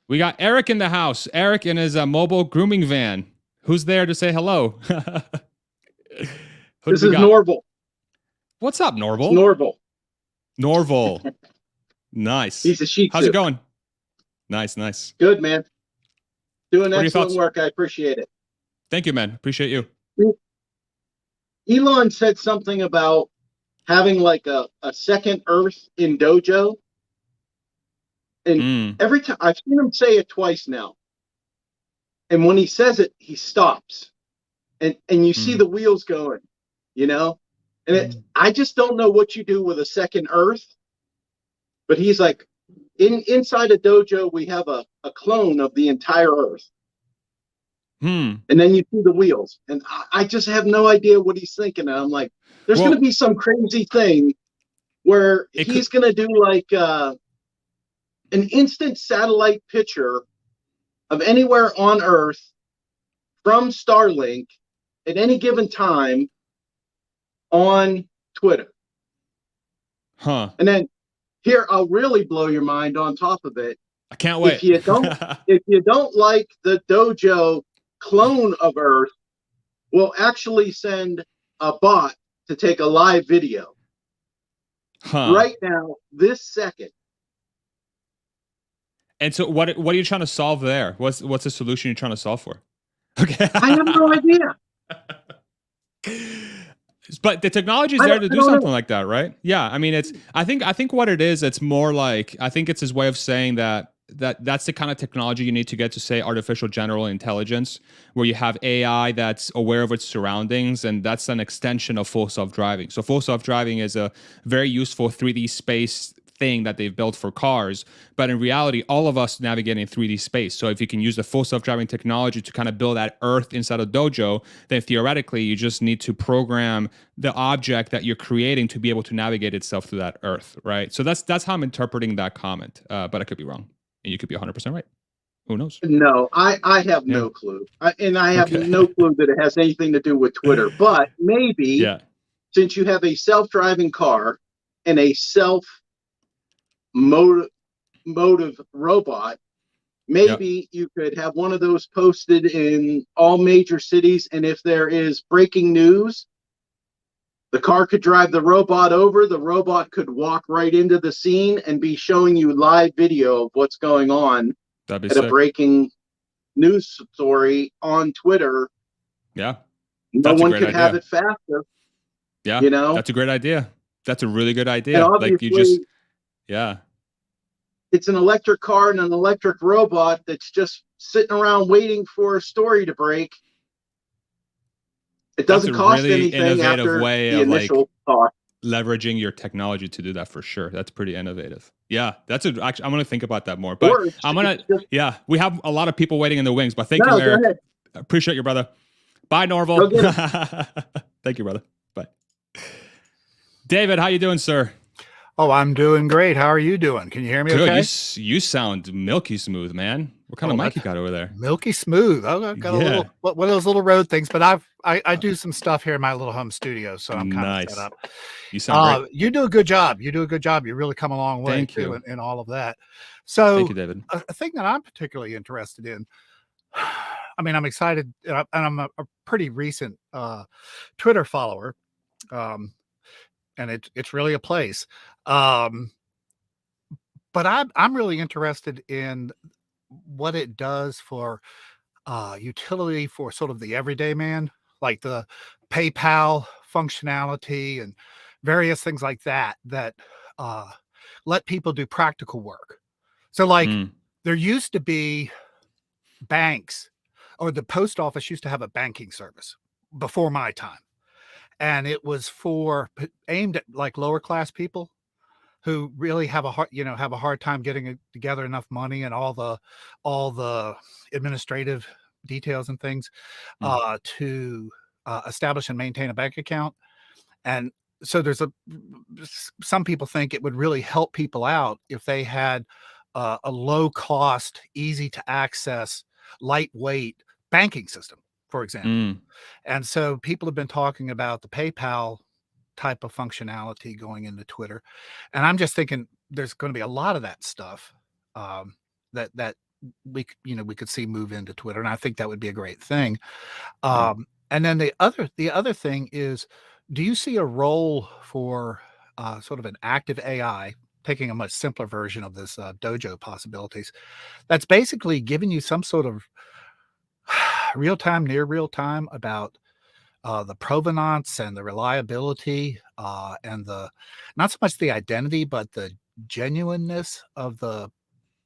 Speaker 1: We got Eric in the house. Eric in his mobile grooming van. Who's there to say hello?
Speaker 3: This is Norval.
Speaker 1: What's up, Norval? Norval. Nice.
Speaker 3: He's a Shih Tzu.
Speaker 1: How's it going? Nice.
Speaker 3: Good, man. Doing excellent work. I appreciate it.
Speaker 1: Thank you, man. Appreciate you.
Speaker 3: Elon said something about having a second Earth in Dojo. And every time I've seen him say it twice now. And when he says it, he stops. And you see the wheels going, And I just don't know what you do with a second Earth. But he's like, inside a dojo, we have a clone of the entire Earth. And then you see the wheels. And I just have no idea what he's thinking. And I'm like, there's going to be some crazy thing where he's going to do an instant satellite picture of anywhere on Earth from Starlink at any given time on Twitter. And then here, I'll really blow your mind on top of it.
Speaker 1: I can't wait.
Speaker 3: If you don't like the dojo clone of Earth will actually send a bot to take a live video right now, this second.
Speaker 1: And so what are you trying to solve there? What's the solution you're trying to solve for? Okay.
Speaker 3: I have no idea.
Speaker 1: But the technology is there to do something like that, right? Yeah. I mean, I think what it is, it's more like, I think it's his way of saying that's the kind of technology you need to get to, say, artificial general intelligence, where you have AI that's aware of its surroundings, and that's an extension of full self-driving. So full self-driving is a very useful 3D space thing that they've built for cars, but in reality, all of us navigate in 3D space. So if you can use the full self-driving technology to kind of build that Earth inside a dojo, then theoretically you just need to program the object that you're creating to be able to navigate itself through that Earth, right? So that's how I'm interpreting that comment, but I could be wrong, and you could be 100% right. Who knows?
Speaker 3: No, I have no clue, and I have no clue that it has anything to do with Twitter. But maybe since you have a self-driving car and a motive robot, maybe you could have one of those posted in all major cities, and if there is breaking news, the car could drive the robot over, the robot could walk right into the scene and be showing you live video of what's going on at a breaking news story on Twitter.
Speaker 1: Yeah.
Speaker 3: No one could have it faster.
Speaker 1: Yeah.
Speaker 3: You know?
Speaker 1: That's a great idea. That's a really good idea. Like you just
Speaker 3: it's an electric car and an electric robot that's just sitting around waiting for a story to break. It doesn't cost
Speaker 1: really
Speaker 3: anything after the initial cost.
Speaker 1: Leveraging your technology to do that for sure. That's pretty innovative. Yeah, actually, I'm going to think about that more. But we have a lot of people waiting in the wings. But thank you, Eric. Appreciate you, brother. Bye, Norval. Thank you, brother. Bye. David, how you doing, sir?
Speaker 4: Oh, I'm doing great. How are you doing? Can you hear me okay?
Speaker 1: You sound milky smooth, man. What kind of mic you got over there?
Speaker 4: Milky smooth. Oh, I've got a little one of those little Rode things, but I do some stuff here in my little home studio, so I'm kind of set up.
Speaker 1: You sound great.
Speaker 4: You do a good job. You really come a long way in all of that. So
Speaker 1: thank you, David.
Speaker 4: A thing that I'm particularly interested in, I mean, I'm excited, and I'm a pretty recent Twitter follower. And it's really a place. But I'm really interested in what it does for utility for sort of the everyday man, like the PayPal functionality and various things like that let people do practical work. So like there used to be banks, or the post office used to have a banking service before my time. And it was aimed at like lower class people who really have a hard time getting together enough money and all the administrative details and things to establish and maintain a bank account. And so some people think it would really help people out if they had a low cost, easy to access, lightweight banking system, for example. And so people have been talking about the PayPal type of functionality going into Twitter. And I'm just thinking there's going to be a lot of that stuff that we could see move into Twitter. And I think that would be a great thing. And then the other thing is, do you see a role for sort of an active AI, taking a much simpler version of this dojo possibilities, that's basically giving you some sort of real-time, near real-time about the provenance and the reliability and not so much the identity, but the genuineness of the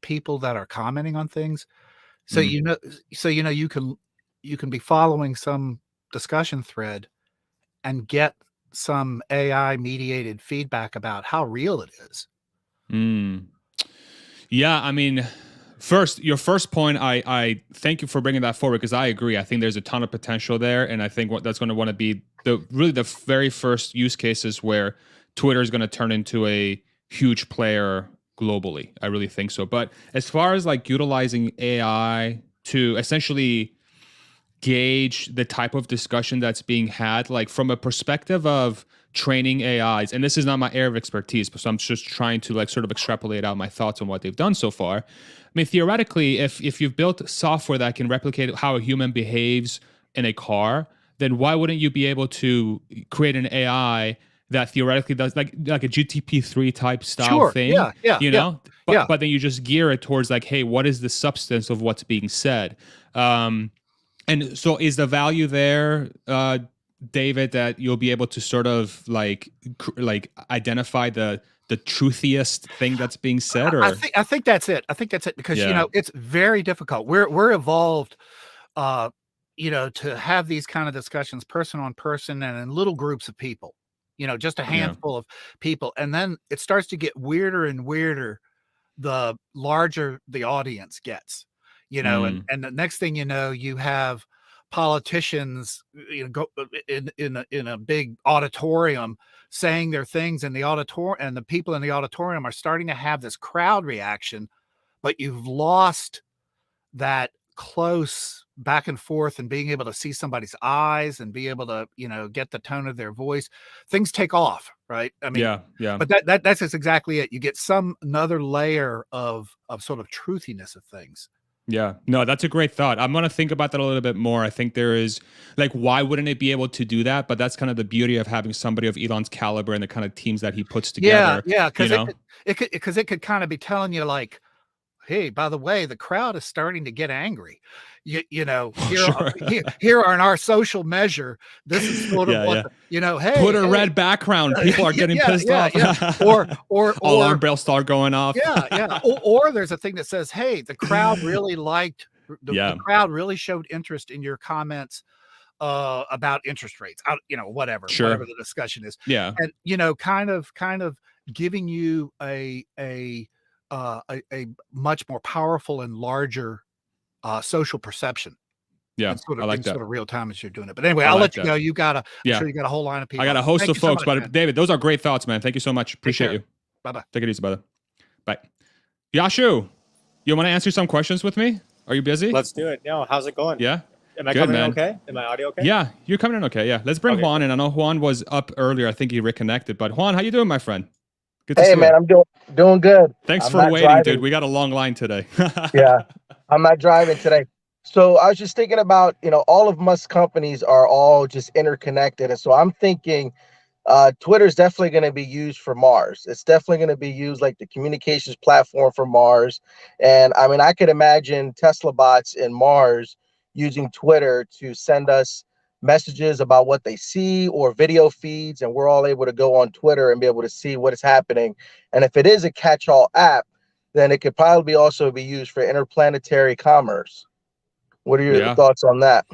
Speaker 4: people that are commenting on things. So you can be following some discussion thread and get some AI mediated feedback about how real it is.
Speaker 1: Yeah, I mean, your first point, I thank you for bringing that forward, because I agree. I think there's a ton of potential there, and I think that's going to want to be the very first use cases where Twitter is going to turn into a huge player globally. I really think so. But as far as like utilizing AI to essentially gauge the type of discussion that's being had, like from a perspective of training AIs? And this is not my area of expertise, but so I'm just trying to like sort of extrapolate out my thoughts on what they've done so far. I mean, theoretically, if you've built software that can replicate how a human behaves in a car, then why wouldn't you be able to create an AI that theoretically does like a GTP3 type style thing? You know, but then you just gear it towards like, hey, what is the substance of what's being said? And so is the value there, David, that you'll be able to sort of like identify the truthiest thing that's being said? Or
Speaker 4: I think that's it. I think that's it, because you know, it's very difficult. We're evolved, you know, to have these kind of discussions person on person and in little groups of people, you know, just a handful of people. And then it starts to get weirder and weirder the larger the audience gets, you know, and the next thing you know, you have politicians, you know, go in a big auditorium saying their things, and the auditorium and the people in the auditorium are starting to have this crowd reaction, but you've lost that close back and forth and being able to see somebody's eyes and be able to, you know, get the tone of their voice. Things take off, right? I mean, but that's just exactly it. You get another layer of sort of truthiness of things.
Speaker 1: Yeah, no, that's a great thought. I'm going to think about that a little bit more. I think there is like, why wouldn't it be able to do that? But that's kind of the beauty of having somebody of Elon's caliber and the kind of teams that he puts together.
Speaker 4: Yeah. Cause it could kind of be telling you like, hey, by the way, the crowd is starting to get angry. You know, here are in our social measure. This is sort of what you know. Hey,
Speaker 1: put a red background. People are getting pissed off.
Speaker 4: Or
Speaker 1: alarm bells start going off.
Speaker 4: Or there's a thing that says, hey, the crowd really liked. The crowd really showed interest in your comments about interest rates. You know, whatever the discussion is.
Speaker 1: Yeah,
Speaker 4: and you know, kind of giving you a much more powerful and larger social perception.
Speaker 1: Yeah,
Speaker 4: sort of,
Speaker 1: I like that.
Speaker 4: Sort of real time as you're doing it. But anyway, I'll let you go. You got I'm sure you got a whole line of people.
Speaker 1: I got a host of folks, but
Speaker 4: man.
Speaker 1: David, those are great thoughts, man. Thank you so much. Appreciate you.
Speaker 4: Bye-bye.
Speaker 1: Take it easy, brother. Bye. Yashu, you want to answer some questions with me? Are you busy?
Speaker 5: Let's do it. No, how's it going?
Speaker 1: Yeah.
Speaker 5: Am I coming in okay? Am my audio okay?
Speaker 1: Yeah, you're coming in okay. Yeah. Let's bring Juan in. I know Juan was up earlier. I think he reconnected. But Juan, how you doing, my friend?
Speaker 6: Good to see you. I'm doing good.
Speaker 1: Thanks for waiting, dude. We got a long line today.
Speaker 6: Yeah, I'm not driving today. So I was just thinking about, you know, all of Musk's companies are all just interconnected. And so I'm thinking Twitter is definitely going to be used for Mars. It's definitely going to be used like the communications platform for Mars. And I mean, I could imagine Tesla bots in Mars using Twitter to send us messages about what they see or video feeds, and we're all able to go on Twitter and be able to see what is happening. And if it is a catch-all app, then it could probably also be used for interplanetary commerce. What are your thoughts on that?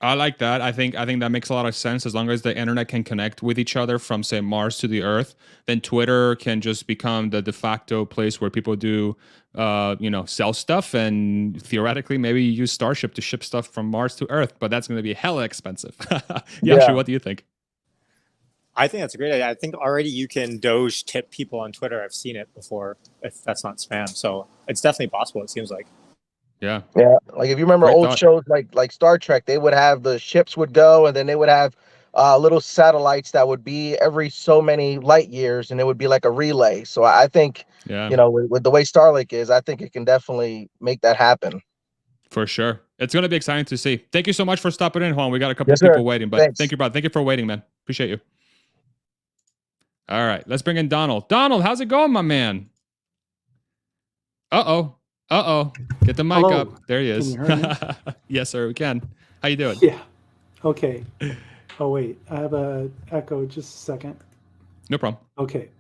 Speaker 1: I like that. I think that makes a lot of sense. As long as the internet can connect with each other from, say, Mars to the Earth, then Twitter can just become the de facto place where people do, you know, sell stuff, and theoretically maybe you use Starship to ship stuff from Mars to Earth, but that's going to be hella expensive. Yashu, what do you think?
Speaker 5: I think that's a great idea. I think already you can Doge tip people on Twitter. I've seen it before, if that's not spam. So it's definitely possible, it seems like.
Speaker 6: Yeah. Like if you remember old shows like Star Trek, they would have the ships would go, and then they would have little satellites that would be every so many light years, and it would be like a relay. So I think, you know, with the way Starlink is, I think it can definitely make that happen.
Speaker 1: For sure. It's going to be exciting to see. Thank you so much for stopping in, Juan. We got a couple of people waiting, but thank you, brother. Thank you for waiting, man. Appreciate you. All right, let's bring in Donald. Donald, how's it going, my man? Uh-oh. Get the mic up. There he is.
Speaker 7: Can you hear me?
Speaker 1: Yes, sir, we can. How you doing?
Speaker 7: Yeah. Okay. Oh, wait. I have a echo. Just a second.
Speaker 1: No problem.
Speaker 7: Okay.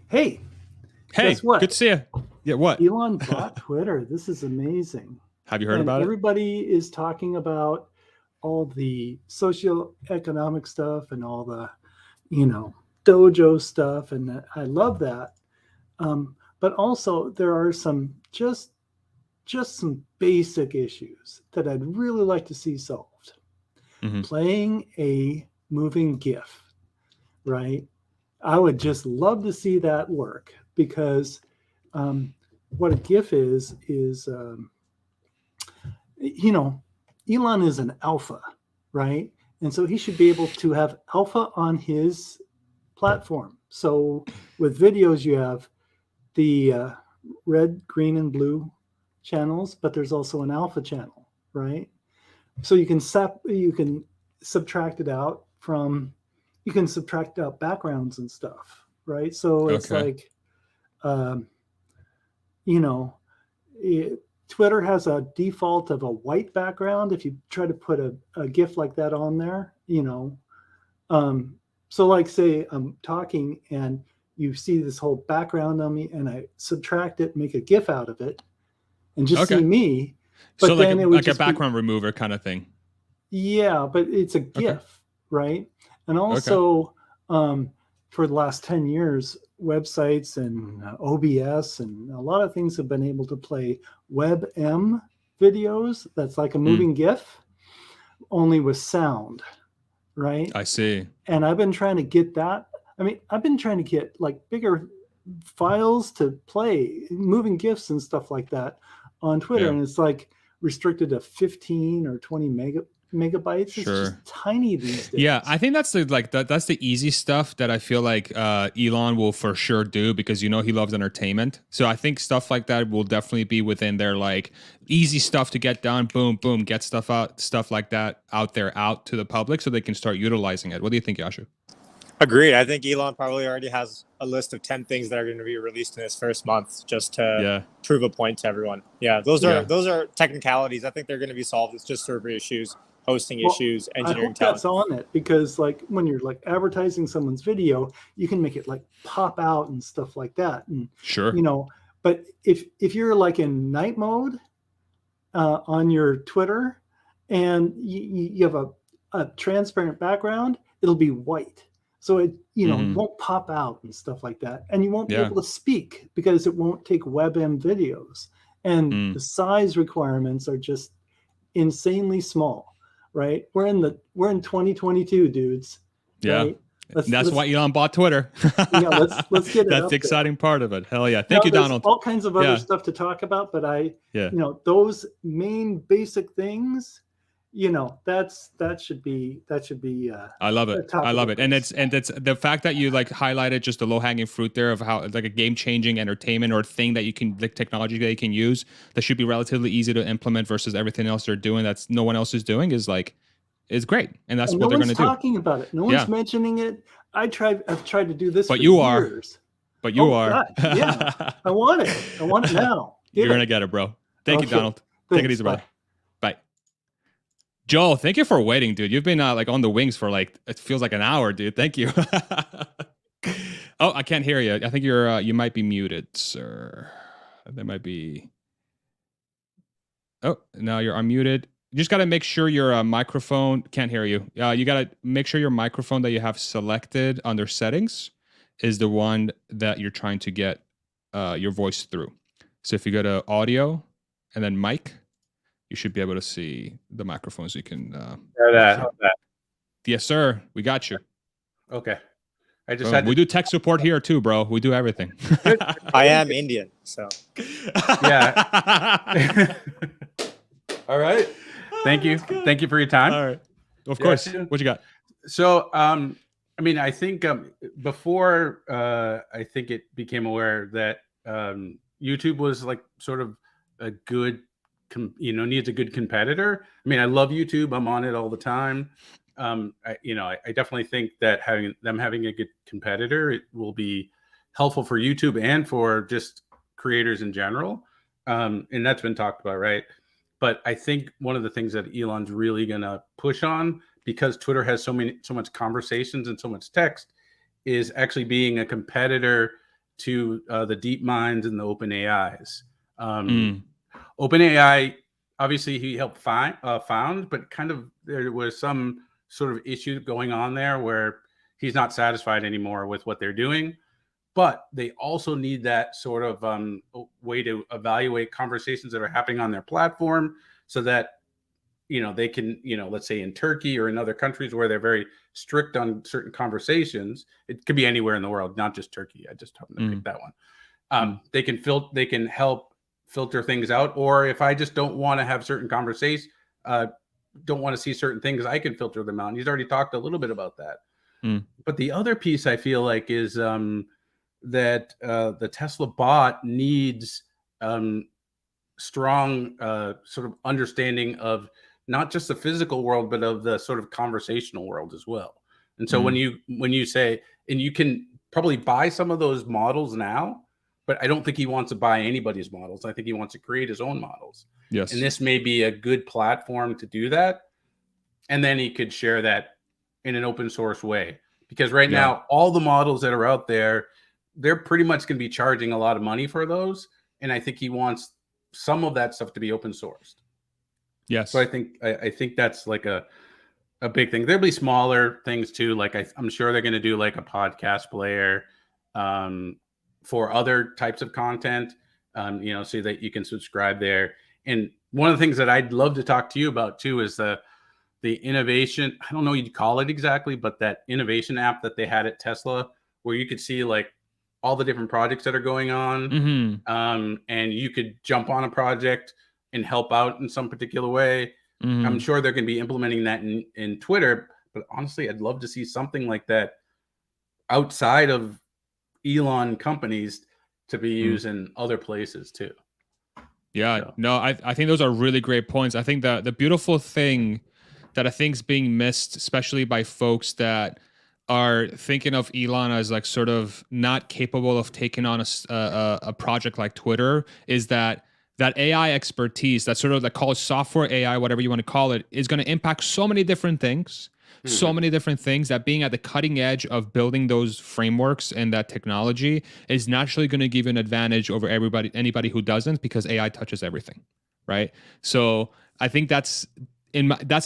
Speaker 7: Hey.
Speaker 1: Guess what? Good to see you. Yeah, what?
Speaker 7: Elon bought Twitter. This is amazing.
Speaker 1: Have you heard about it?
Speaker 7: Everybody is talking about all the socioeconomic stuff and all the, you know, dojo stuff. And I love that. But also there are some just some basic issues that I'd really like to see solved. Mm-hmm. Playing a moving GIF, right? I would just love to see that work, because what a GIF is you know, Elon is an alpha, right? And so he should be able to have alpha on his platform. So with videos, you have the red, green, and blue channels, but there's also an alpha channel, right? So you can subtract it out from, you can subtract out backgrounds and stuff, right? So it's like, you know, Twitter has a default of a white background. If you try to put a GIF like that on there, you know, so like say I'm talking and you see this whole background on me and I subtract it, make a GIF out of it and just see me. But
Speaker 1: so
Speaker 7: then it would
Speaker 1: like a background remover kind of thing.
Speaker 7: Yeah, but it's a GIF, right? And also for the last 10 years, websites and OBS and a lot of things have been able to play WebM videos. That's like a moving GIF, only with sound, right?
Speaker 1: I see.
Speaker 7: And I've been trying to get that. I mean, I've been trying to get like bigger files to play moving GIFs and stuff like that on Twitter. And it's like restricted to 15 or 20 megabytes. It's just tiny these days.
Speaker 1: Yeah, I think that's that's the easy stuff that I feel like Elon will for sure do, because you know he loves entertainment. So I think stuff like that will definitely be within their like easy stuff to get done. Boom, boom, get stuff like that out there, out to the public, so they can start utilizing it. What do you think, Yashu?
Speaker 5: Agreed. I think Elon probably already has a list of 10 things that are going to be released in his first month just to prove a point to everyone. Yeah, those are technicalities. I think they're going to be solved. It's just server issues, hosting issues, engineering talent.
Speaker 7: That's on it, because like when you're like advertising someone's video, you can make it like pop out and stuff like that. And you know, but if you're like in night mode on your Twitter and you have a transparent background, it'll be white. So it, you know, won't pop out and stuff like that. And you won't be able to speak because it won't take WebM videos. And the size requirements are just insanely small, right? We're in 2022, dudes.
Speaker 1: Yeah.
Speaker 7: Right?
Speaker 1: That's why Elon bought Twitter.
Speaker 7: Yeah, let's get it.
Speaker 1: That's the exciting part of it. Hell yeah. Thank you, Donald.
Speaker 7: All kinds of other stuff to talk about, but you know, those main basic things, you know, that should be
Speaker 1: I love it. I love it. And it's the fact that you like highlighted just the low-hanging fruit there of how like a game-changing entertainment or thing that you can, like technology that you can use that should be relatively easy to implement versus everything else they're doing that's no one else is doing is great. And that's what they're going to do.
Speaker 7: No one's talking about it. No one's mentioning it. I've tried to do this
Speaker 1: but
Speaker 7: for
Speaker 1: you
Speaker 7: years.
Speaker 1: But you are.
Speaker 7: God. Yeah. I want it now.
Speaker 1: You're going to get it, bro. Thank you, Donald. Take it easy, brother. Bye. Joel, thank you for waiting, dude. You've been like on the wings for like, it feels like an hour, dude. Thank you. Oh, I can't hear you. I think you might be muted, sir. That might be. Oh, now you're unmuted. You just got to make sure your microphone, can't hear you. You got to make sure your microphone that you have selected under settings is the one that you're trying to get your voice through. So if you go to audio and then mic, you should be able to see the microphones. You can.
Speaker 8: That.
Speaker 1: Yes, sir. We got you.
Speaker 8: Okay. I just
Speaker 1: we do tech support here too, bro. We do everything.
Speaker 5: I am Indian, so.
Speaker 8: Yeah. All right. Thank you. Thank you for your time.
Speaker 1: All right. Of course. What you got?
Speaker 8: So, I mean, I think before I think it became aware that YouTube was like sort of a good, needs a good competitor. I mean, I love YouTube. I'm on it all the time. I definitely think that having a good competitor, it will be helpful for YouTube and for just creators in general. And that's been talked about, right? But I think one of the things that Elon's really going to push on, because Twitter has so much conversations and so much text, is actually being a competitor to the DeepMinds and the OpenAIs. OpenAI, obviously, he helped found, but kind of there was some sort of issue going on there where he's not satisfied anymore with what they're doing. But they also need that sort of way to evaluate conversations that are happening on their platform so that, they can, let's say in Turkey or in other countries where they're very strict on certain conversations. It could be anywhere in the world, not just Turkey. I just happened to pick that one. They can help filter things out. Or if I just don't want to have certain conversations, don't want to see certain things, I can filter them out. And he's already talked a little bit about that.
Speaker 1: Mm.
Speaker 8: But the other piece I feel like is that the Tesla bot needs strong sort of understanding of not just the physical world, but of the sort of conversational world as well. And so when you say, and you can probably buy some of those models now, but I don't think he wants to buy anybody's models. I think he wants to create his own models.
Speaker 1: Yes.
Speaker 8: And this may be a good platform to do that. And then he could share that in an open source way. Because right now, all the models that are out there, they're pretty much going to be charging a lot of money for those. And I think he wants some of that stuff to be open sourced.
Speaker 1: Yes.
Speaker 8: So I think that's like a big thing. There'll be smaller things too. Like I'm sure they're going to do like a podcast player for other types of content, so that you can subscribe there. And one of the things that I'd love to talk to you about too is the innovation. I don't know what you'd call it exactly, but that innovation app that they had at Tesla, where you could see like all the different projects that are going on, and you could jump on a project and help out in some particular way. I'm sure they're going to be implementing that in Twitter, but honestly, I'd love to see something like that outside of Elon companies to be used in other places too.
Speaker 1: Yeah, so. No, I think those are really great points. I think that the beautiful thing that I think is being missed, especially by folks that are thinking of Elon as like sort of not capable of taking on a project like Twitter, is that AI expertise, that sort of that called software AI, whatever you want to call it, is going to impact so many different things. So many different things, that being at the cutting edge of building those frameworks and that technology is naturally going to give you an advantage over anybody who doesn't, because AI touches everything, right? So I think that's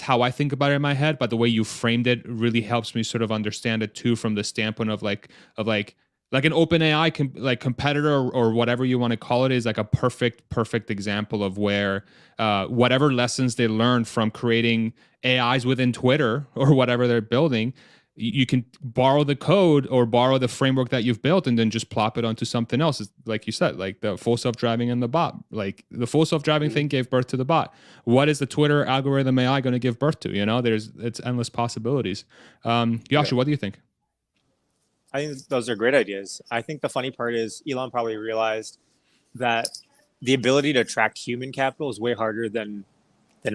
Speaker 1: how I think about it in my head. But the way you framed it really helps me sort of understand it too, from the standpoint of like an OpenAI competitor or whatever you want to call it is like a perfect example of where whatever lessons they learned from creating AIs within Twitter or whatever they're building, you can borrow the code or borrow the framework that you've built and then just plop it onto something else. Like you said, like the full self-driving and the bot, like the full self-driving thing gave birth to the bot. What is the Twitter algorithm AI going to give birth to? It's endless possibilities. Yashu, what do you think?
Speaker 5: I think those are great ideas. I think the funny part is Elon probably realized that the ability to attract human capital is way harder than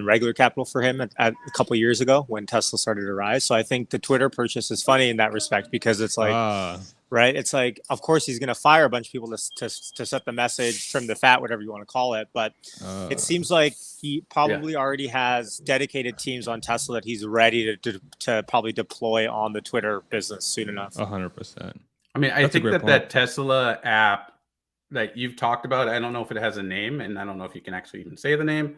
Speaker 5: regular capital for him at a couple of years ago when Tesla started to rise. So I think the Twitter purchase is funny in that respect, because it's like, right? It's like, of course, he's going to fire a bunch of people to set the message, trim the fat, whatever you want to call it. But it seems like he probably already has dedicated teams on Tesla that he's ready to probably deploy on the Twitter business soon enough.
Speaker 1: 100%.
Speaker 8: I mean, I think that Tesla app that you've talked about, I don't know if it has a name, and I don't know if you can actually even say the name,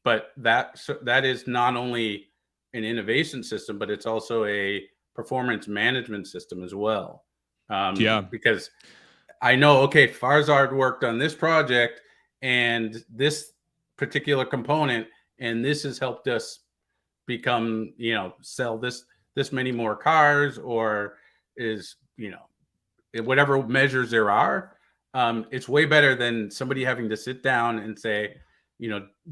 Speaker 8: but that is not only an innovation system, but it's also a performance management system as well. Because I know, okay, Farzad worked on this project and this particular component, and this has helped us become, sell this many more cars, or is, whatever measures there are. It's way better than somebody having to sit down and say,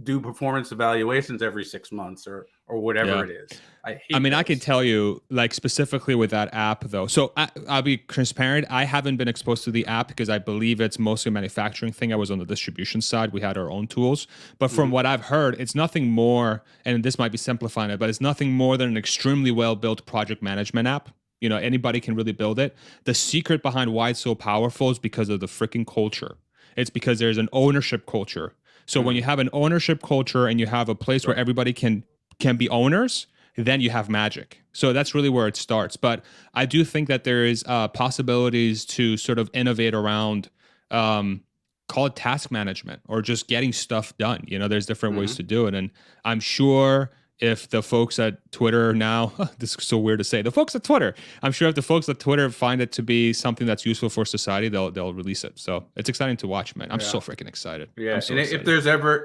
Speaker 8: do performance evaluations every 6 months or whatever it is.
Speaker 1: I can tell you, like, specifically with that app though. So I'll be transparent. I haven't been exposed to the app because I believe it's mostly a manufacturing thing. I was on the distribution side. We had our own tools, but from what I've heard, it's nothing more, and this might be simplifying it, but it's nothing more than an extremely well-built project management app. Anybody can really build it. The secret behind why it's so powerful is because of the freaking culture. It's because there's an ownership culture. So when you have an ownership culture and you have a place where everybody can be owners, then you have magic. So that's really where it starts. But I do think that there is possibilities to sort of innovate around, call it task management or just getting stuff done. There's different ways to do it. And I'm sure if the folks at Twitter now, this is so weird to say, the folks at Twitter, I'm sure if the folks at Twitter find it to be something that's useful for society, they'll release it. So it's exciting to watch, man. I'm so freaking excited.
Speaker 8: Yeah.
Speaker 1: So
Speaker 8: and
Speaker 1: excited.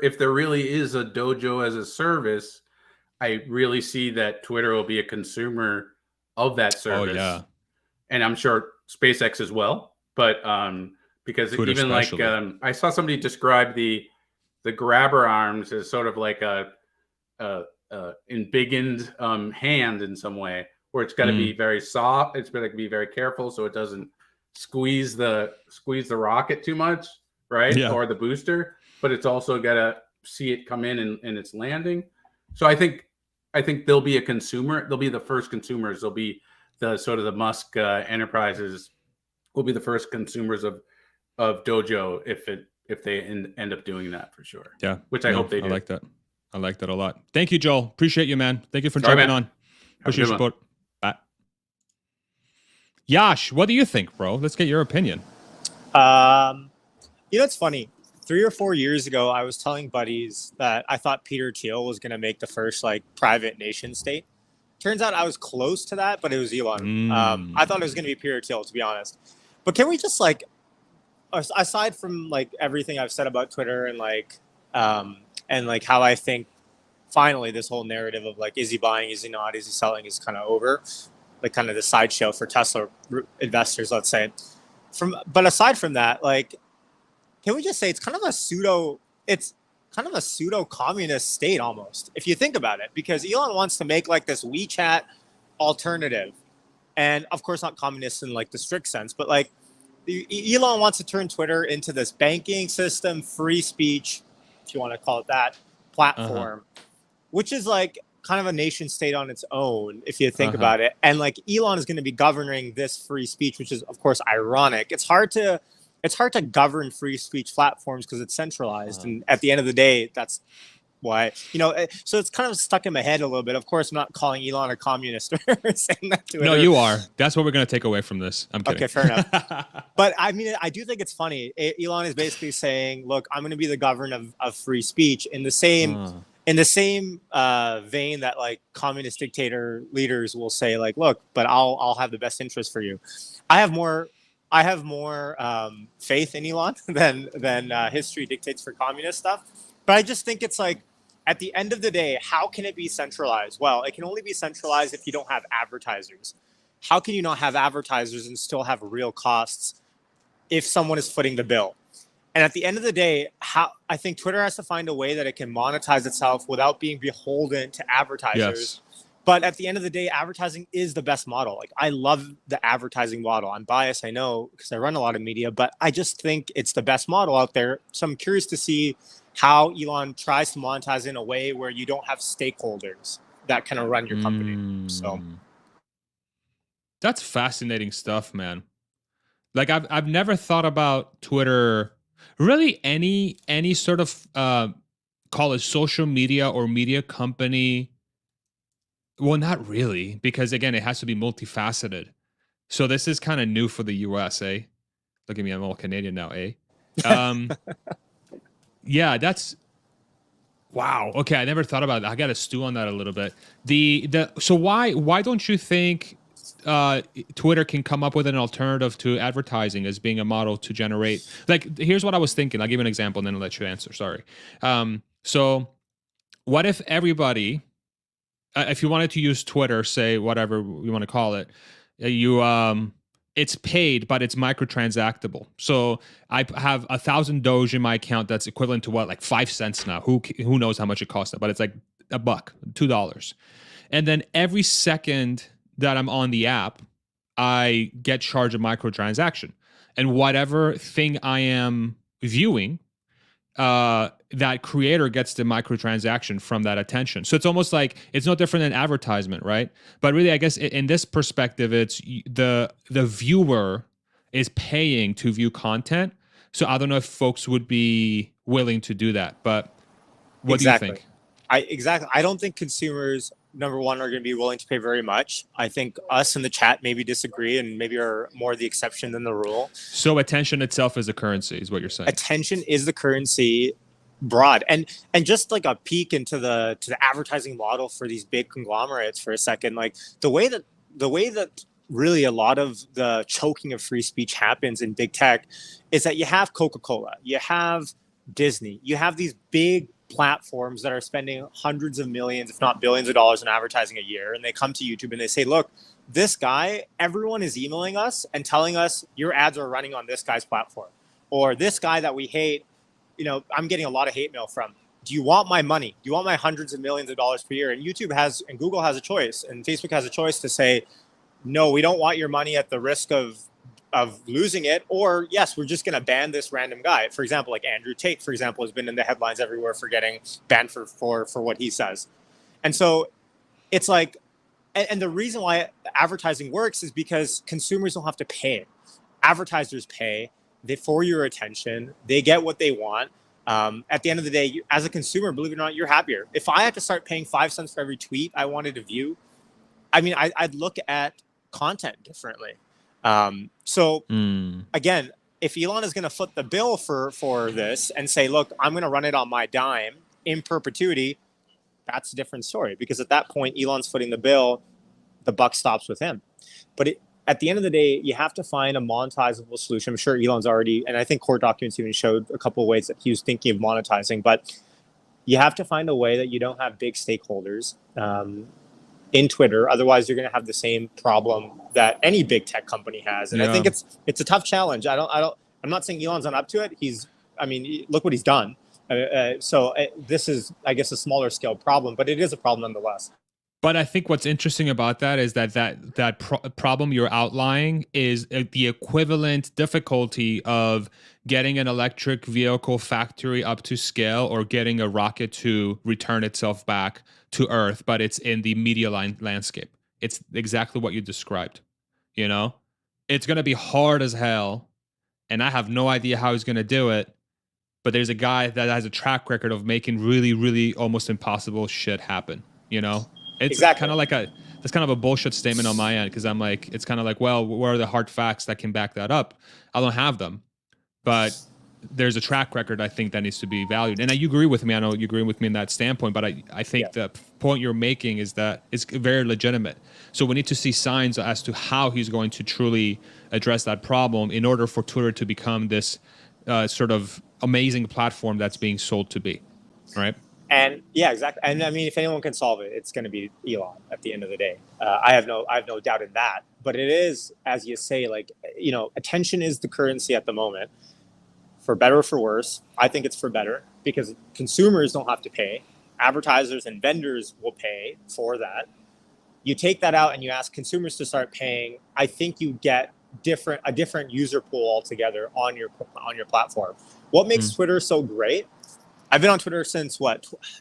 Speaker 8: if there really is a dojo as a service, I really see that Twitter will be a consumer of that service. Oh, yeah. And I'm sure SpaceX as well. But because Twitter even especially. Like I saw somebody describe the grabber arms as sort of like a embiggened hand in some way, where it's got to be very soft. It's got to be very careful so it doesn't squeeze the rocket too much, right?
Speaker 1: Yeah.
Speaker 8: Or the booster, but it's also got to see it come in and it's landing. So I think there'll be a consumer. They'll be the first consumers. They'll be the sort of the Musk enterprises will be the first consumers of Dojo if they end up doing that for sure.
Speaker 1: Yeah,
Speaker 8: which I hope they do.
Speaker 1: I like that. I like that a lot. Thank you, Joel. Appreciate you, man. Thank you for jumping on. Appreciate your support. Bye. Yash, what do you think, bro? Let's get your opinion.
Speaker 5: It's funny. 3 or 4 years ago, I was telling buddies that I thought Peter Thiel was going to make the first private nation state. Turns out I was close to that, but it was Elon. I thought it was going to be Peter Thiel, to be honest. But can we just aside from everything I've said about Twitter and how I think finally this whole narrative of is he buying, is he not, is he selling is kind of over, kind of the sideshow for Tesla investors, let's say. But aside from that, can we just say it's kind of a pseudo communist state almost, if you think about it, because Elon wants to make this WeChat alternative, and of course not communist in the strict sense, but Elon wants to turn Twitter into this banking system, free speech, if you want to call it that, platform, which is kind of a nation state on its own, if you think about it. And Elon is going to be governing this free speech, which is of course ironic. It's hard to govern free speech platforms because it's centralized. And at the end of the day, that's why, so it's kind of stuck in my head a little bit. Of course, I'm not calling Elon a communist or saying that to him. No,
Speaker 1: you are. That's what we're going to take away from this. I'm kidding.
Speaker 5: Okay, fair enough. But I mean, I do think it's funny. Elon is basically saying, look, I'm going to be the governor of free speech in the same vein that communist dictator leaders will say, look, but I'll have the best interest for you. I have more faith in Elon than history dictates for communist stuff. But I just think it's at the end of the day, how can it be centralized? Well, it can only be centralized if you don't have advertisers. How can you not have advertisers and still have real costs if someone is footing the bill? And at the end of the day, I think Twitter has to find a way that it can monetize itself without being beholden to advertisers. Yes. But at the end of the day, advertising is the best model. I love the advertising model. I'm biased, I know, because I run a lot of media, but I just think it's the best model out there. So I'm curious to see how Elon tries to monetize in a way where you don't have stakeholders that kind of run your company. So
Speaker 1: that's fascinating stuff, man. I've never thought about Twitter, really any sort of call it social media or media company. Well, not really, because again, it has to be multifaceted. So this is kind of new for the US, eh? Look at me, I'm all Canadian now, eh? Yeah, that's wow. Okay, I never thought about that. I got to stew on that a little bit. So why don't you think Twitter can come up with an alternative to advertising as being a model to generate? Here's what I was thinking. I'll give you an example and then I'll let you answer. Sorry. So what if everybody, if you wanted to use Twitter, say whatever you want to call it, it's paid, but it's microtransactable. So I have 1,000 Doge in my account. That's equivalent to what, 5 cents now. Who knows how much it costs? But it's $1, $2. And then every second that I'm on the app, I get charged a microtransaction. And whatever thing I am viewing, that creator gets the microtransaction from that attention. So it's almost it's no different than advertisement, right? But really, I guess in this perspective, it's the viewer is paying to view content. So I don't know if folks would be willing to do that, but what do you think?
Speaker 5: I don't think consumers, number one, are going to be willing to pay very much. I think us in the chat maybe disagree and maybe are more the exception than the rule.
Speaker 1: So attention itself is a currency, is what you're saying.
Speaker 5: Attention is the currency, broad, and just a peek into the advertising model for these big conglomerates for a second. The way that really a lot of the choking of free speech happens in big tech is that you have Coca-Cola, you have Disney, you have these big platforms that are spending hundreds of millions, if not billions of dollars in advertising a year. And they come to YouTube and they say, look, this guy, everyone is emailing us and telling us your ads are running on this guy's platform. Or this guy that we hate, I'm getting a lot of hate mail from. do you want my money? Do you want my hundreds of millions of dollars per year? And YouTube has, and Google has a choice, and Facebook has a choice to say, no, we don't want your money at the risk of losing it, or yes, we're just going to ban this random guy. For example, like Andrew Tate, for example, has been in the headlines everywhere for getting banned for what he says. And so it's like, and the reason why advertising works is because consumers don't have to pay. Advertisers pay for your attention. They get what they want. At the end of the day, as a consumer, believe it or not, you're happier. If I had to start paying 5 cents for every tweet I wanted to view, I mean, I'd look at content differently. Again, if Elon is going to foot the bill for this and say, look, I'm going to run it on my dime in perpetuity, that's a different story, because at that point, Elon's footing the bill, the buck stops with him. But at the end of the day, you have to find a monetizable solution. I'm sure Elon's already, and I think court documents even showed a couple of ways that he was thinking of monetizing, but you have to find a way that you don't have big stakeholders in Twitter. Otherwise, you're going to have the same problem that any big tech company has. And I think it's a tough challenge. I'm not saying Elon's not up to it. Look what he's done. This is, I guess, a smaller scale problem, but it is a problem nonetheless.
Speaker 1: But I think what's interesting about that is that problem you're outlining is the equivalent difficulty of getting an electric vehicle factory up to scale or getting a rocket to return itself back to Earth, but it's in the media landscape. It's exactly what you described. You know, it's going to be hard as hell, and I have no idea how he's going to do it. But there's a guy that has a track record of making really, really almost impossible shit happen. You know. It's kind of like that's kind of a bullshit statement on my end, because I'm like, it's kind of like, well, where are the hard facts that can back that up? I don't have them, but there's a track record I think that needs to be valued. And you agree with me. I know you agree with me in that standpoint, but I think the point you're making is that it's very legitimate. So we need to see signs as to how he's going to truly address that problem in order for Twitter to become this sort of amazing platform that's being sold to be, right?
Speaker 5: And yeah, exactly. And I mean, if anyone can solve it, it's going to be Elon at the end of the day. I have no doubt in that. But it is, as you say, like, you know, attention is the currency at the moment, for better or for worse. I think it's for better, because consumers don't have to pay. Advertisers and vendors will pay for that. You take that out and you ask consumers to start paying. I think you get a different user pool altogether on your platform. What makes Twitter so great? I've been on Twitter since I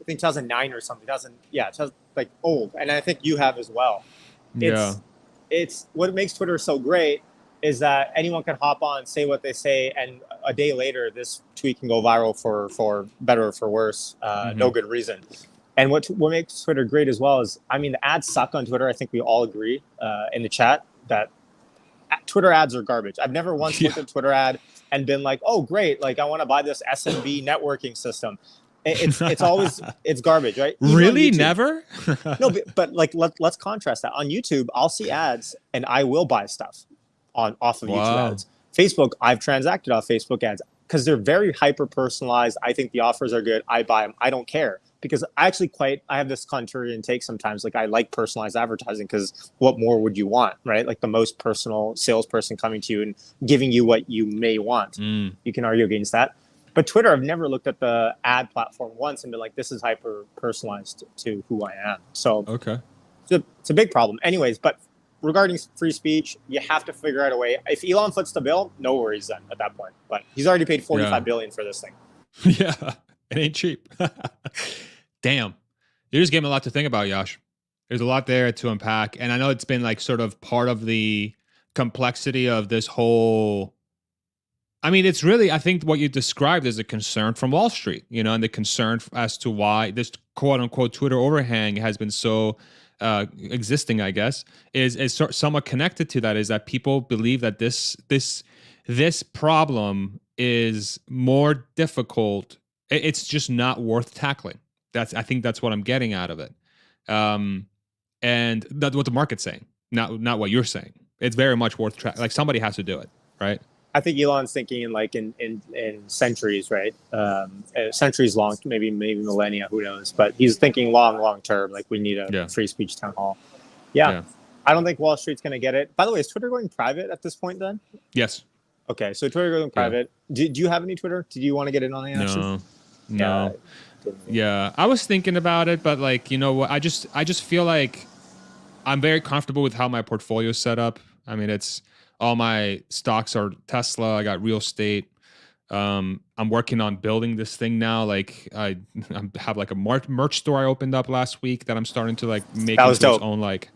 Speaker 5: think 2009 or something. Like old, and I think you have as well. It's what makes Twitter so great is that anyone can hop on, say what they say, and a day later, this tweet can go viral for better or for worse, no good reason. And what makes Twitter great as well is, I mean, the ads suck on Twitter. I think we all agree in the chat that Twitter ads are garbage. I've never once looked at a Twitter ad and been like, oh, great, like I want to buy this SMB networking system. It's always, it's garbage, right? Even
Speaker 1: really? Never?
Speaker 5: No, but like, let's contrast that. On YouTube, I'll see ads and I will buy stuff off of YouTube ads. Facebook, I've transacted off Facebook ads because they're very hyper personalized. I think the offers are good. I buy them. I don't care, because I have this contrarian take sometimes. Like, I like personalized advertising, because what more would you want, right? Like the most personal salesperson coming to you and giving you what you may want. You can argue against that. But Twitter, I've never looked at the ad platform once and been like, this is hyper personalized to who I am. So it's a big problem. Anyways, but regarding free speech, you have to figure out a way. If Elon foots the bill, no worries then at that point. But he's already paid $45 billion for this thing.
Speaker 1: Yeah, it ain't cheap. Damn. You're just giving a lot to think about, Yash. There's a lot there to unpack. And I know it's been like sort of part of the complexity of this whole... I mean, it's really, I think what you described is a concern from Wall Street, you know, and the concern as to why this quote unquote Twitter overhang has been so existing, I guess, is somewhat connected to that, is that people believe that this problem is more difficult. It's just not worth tackling. I think that's what I'm getting out of it. And that's what the market's saying, not what you're saying. It's very much worth like somebody has to do it, right?
Speaker 5: I think Elon's thinking in centuries, right? Centuries long, maybe millennia, who knows? But he's thinking long term. Like, we need a free speech town hall. Yeah. I don't think Wall Street's going to get it. By the way, is Twitter going private at this point then?
Speaker 1: Yes.
Speaker 5: Okay, so Twitter going private. Do you have any Twitter? Do you want to get in on the action?
Speaker 1: No. Yeah, I was thinking about it, but like, you know what? I just feel like I'm very comfortable with how my portfolio is set up. I mean, it's all my stocks are Tesla. I got real estate. I'm working on building this thing now. Like I have like a merch store I opened up last week that I'm starting to like make into its own like.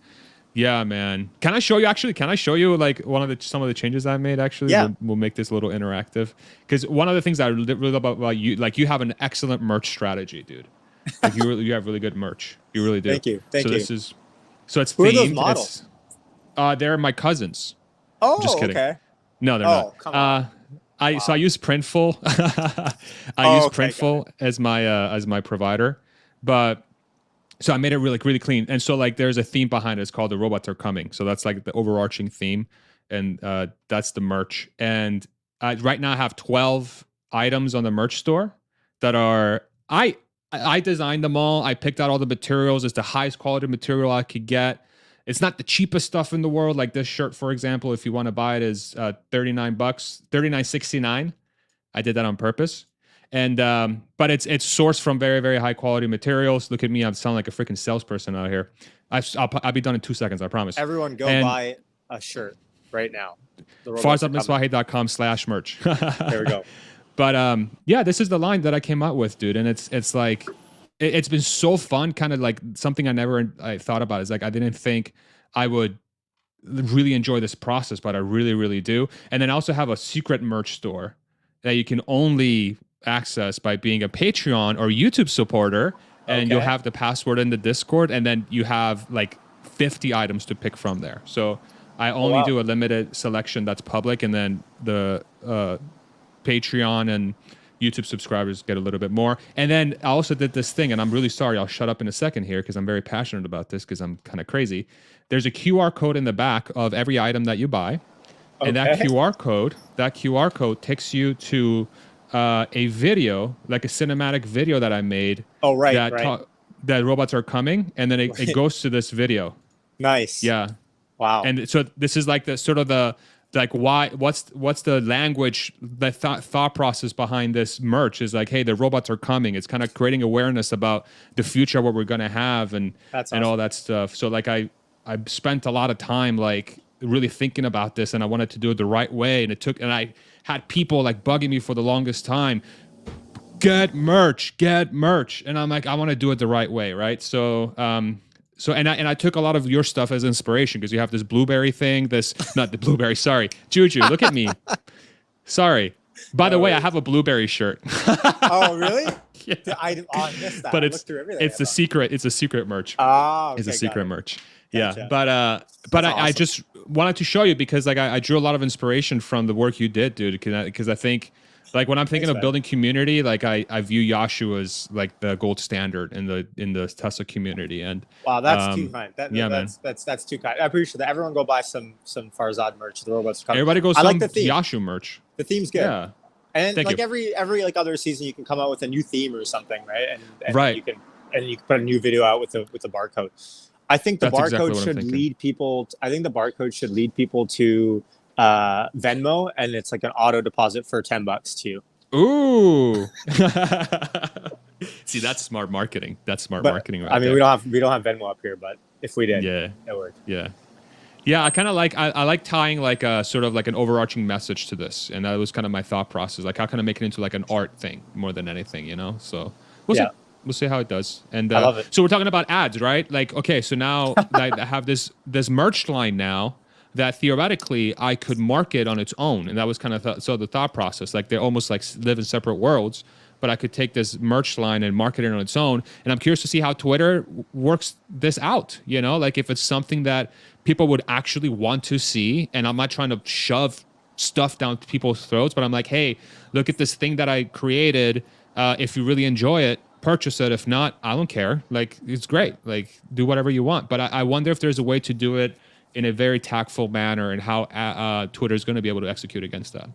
Speaker 1: Yeah, man. Can I show you actually? Can I show you like some of the changes I made actually?
Speaker 5: Yeah.
Speaker 1: We'll make this a little interactive. Because one of the things I really love about you, like you have an excellent merch strategy, dude. Like you have really good merch. You really do.
Speaker 5: Thank you.
Speaker 1: So it's
Speaker 5: Who
Speaker 1: themed.
Speaker 5: are those models?
Speaker 1: They're my cousins.
Speaker 5: Oh,
Speaker 1: just kidding.
Speaker 5: okay.
Speaker 1: No, they're not.
Speaker 5: Come on.
Speaker 1: So I use Printful. I use Printful as my provider, but so I made it really clean. And so like there's a theme behind it. It's called "The Robots Are Coming." So that's like the overarching theme, and that's the merch. And right now I have 12 items on the merch store that are I designed them all. I picked out all the materials. It's the highest quality material I could get. It's not the cheapest stuff in the world. Like this shirt, for example, if you want to buy it, is $39, $39.69. I did that on purpose. And but it's sourced from very, very high quality materials. Look at me, I sound like a freaking salesperson out here. I'll be done in 2 seconds, I promise.
Speaker 5: Everyone go buy a shirt right now.
Speaker 1: FarzadMiswahi.com/merch.
Speaker 5: There we go.
Speaker 1: But yeah, this is the line that I came out with, dude. And it's like it's been so fun, kind of like something I thought about. Is like I didn't think I would really enjoy this process, but I really, really do. And then I also have a secret merch store that you can only access by being a Patreon or YouTube supporter, and you'll have the password in the Discord, and then you have like 50 items to pick from there. So I only do a limited selection that's public, and then the Patreon and YouTube subscribers get a little bit more. And then I also did this thing, and I'm really sorry, I'll shut up in a second here because I'm very passionate about this because I'm kind of crazy. There's a QR code in the back of every item that you buy. And that QR code takes you to a video, like a cinematic video that I made.
Speaker 5: Oh, right,
Speaker 1: that robots are coming, and then it goes to this video.
Speaker 5: Nice.
Speaker 1: Yeah.
Speaker 5: Wow.
Speaker 1: And so this is like the sort of the like what's the language, the thought process behind this merch is like, hey, the robots are coming. It's kind of creating awareness about the future, what we're gonna have, and all that stuff. So like I spent a lot of time like really thinking about this, and I wanted to do it the right way, and I had people like bugging me for the longest time, get merch, and I'm like, I want to do it the right way, right? So and I took a lot of your stuff as inspiration because you have this blueberry thing, not the blueberry, sorry, Juju, look at me, sorry. By the way, I have a blueberry shirt.
Speaker 5: Oh, really?
Speaker 1: Yeah.
Speaker 5: I missed that.
Speaker 1: But it's a secret. It's a secret merch.
Speaker 5: Okay,
Speaker 1: it's a secret merch.
Speaker 5: Gotcha.
Speaker 1: Yeah, but awesome. I just wanted to show you because like I drew a lot of inspiration from the work you did, dude. Because I think like when I'm thinking of building community, like I view Yashu as like the gold standard in the Tesla community. And
Speaker 5: wow, that's too kind. That's too kind. I appreciate that. Everyone go buy some Farzad merch. The robots are coming.
Speaker 1: Everybody go
Speaker 5: like the theme.
Speaker 1: Yashu merch.
Speaker 5: The theme's good.
Speaker 1: Yeah.
Speaker 5: And like every like other season, you can come out with a new theme or something, right? And
Speaker 1: right.
Speaker 5: You can put a new video out with the barcode. I think the barcode should lead people. I think the barcode should lead people to Venmo, and it's like an auto deposit for $10 to you.
Speaker 1: Ooh. See, that's smart marketing. That's smart marketing, right?
Speaker 5: I mean,
Speaker 1: there.
Speaker 5: we don't have Venmo up here, but if we did, it would.
Speaker 1: Yeah. I kind of like I like tying like a sort of like an overarching message to this, and that was kind of my thought process. Like, how can I make it into like an art thing more than anything, you know? So we'll see how it does. And
Speaker 5: I love it.
Speaker 1: So we're talking about ads, right? Like, okay, so now I have this merch line now that theoretically I could market on its own, and that was kind of the thought process. Like, they almost like live in separate worlds, but I could take this merch line and market it on its own. And I'm curious to see how Twitter works this out. You know, like if it's something that people would actually want to see, and I'm not trying to shove stuff down people's throats, but I'm like, hey, look at this thing that I created. If you really enjoy it, purchase it. If not, I don't care. Like, it's great. Like, do whatever you want. But I wonder if there's a way to do it in a very tactful manner, and how Twitter is going to be able to execute against that.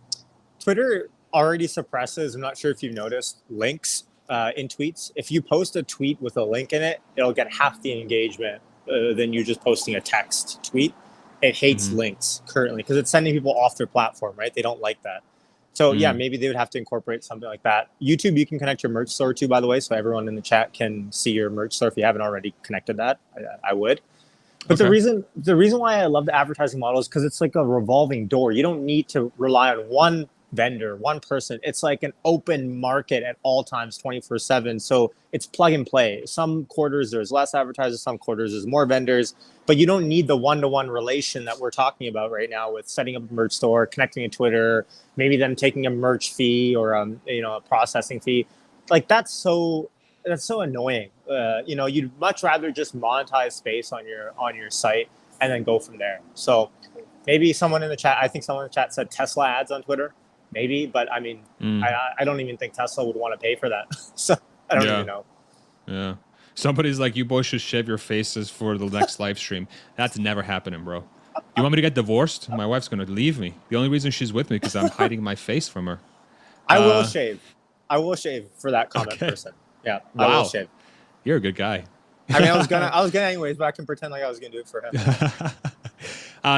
Speaker 5: Twitter already suppresses, I'm not sure if you've noticed, links in tweets. If you post a tweet with a link in it, it'll get half the engagement than you just posting a text tweet. It hates links currently because it's sending people off their platform, right? They don't like that. So yeah, maybe they would have to incorporate something like that. YouTube, you can connect your merch store to, by the way, so everyone in the chat can see your merch store. If you haven't already connected that, I would. But the reason why I love the advertising model is because it's like a revolving door. You don't need to rely on one vendor, one person. It's like an open market at all times, 24/7. So it's plug and play. Some quarters there's less advertisers, some quarters there's more vendors, but you don't need the one-to-one relation that we're talking about right now with setting up a merch store, connecting a Twitter, maybe them taking a merch fee or a processing fee. Like that's so annoying. You'd much rather just monetize space on your site and then go from there. So maybe someone in the chat, I think someone in the chat said Tesla ads on Twitter, maybe, but I mean, I don't even think Tesla would want to pay for that. So I don't even know.
Speaker 1: Yeah. Somebody's like, you boys should shave your faces for the next live stream. That's never happening, bro. You want me to get divorced? My wife's going to leave me. The only reason she's with me because I'm hiding my face from her.
Speaker 5: I will shave. I will shave for that comment person. Yeah.
Speaker 1: Wow.
Speaker 5: I will shave.
Speaker 1: You're a good guy.
Speaker 5: I mean, I was gonna anyways, but I can pretend like I was gonna do it for him.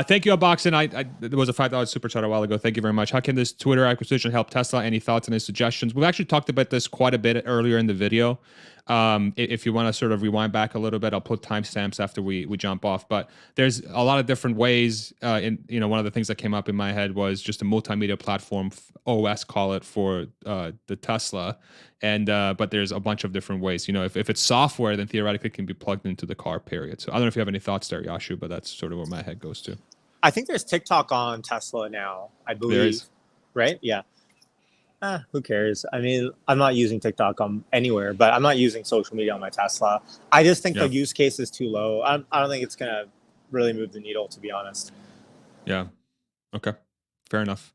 Speaker 1: Thank you, Unboxing. There was a $5 super chat a while ago. Thank you very much. How can this Twitter acquisition help Tesla? Any thoughts and any suggestions? We've actually talked about this quite a bit earlier in the video. If you want to sort of rewind back a little bit, I'll put timestamps after we jump off. But there's a lot of different ways. One of the things that came up in my head was just a multimedia platform, OS call it, for the Tesla. And but there's a bunch of different ways. If it's software, then theoretically it can be plugged into the car, period. So I don't know if you have any thoughts there, Yashu, but that's sort of where my head goes to.
Speaker 5: I think there's TikTok on Tesla now, I believe. There is. Right? Yeah. Who cares? I mean, I'm not using TikTok anywhere, but I'm not using social media on my Tesla. I just think the use case is too low. I don't think it's going to really move the needle, to be honest.
Speaker 1: Yeah. Okay. Fair enough.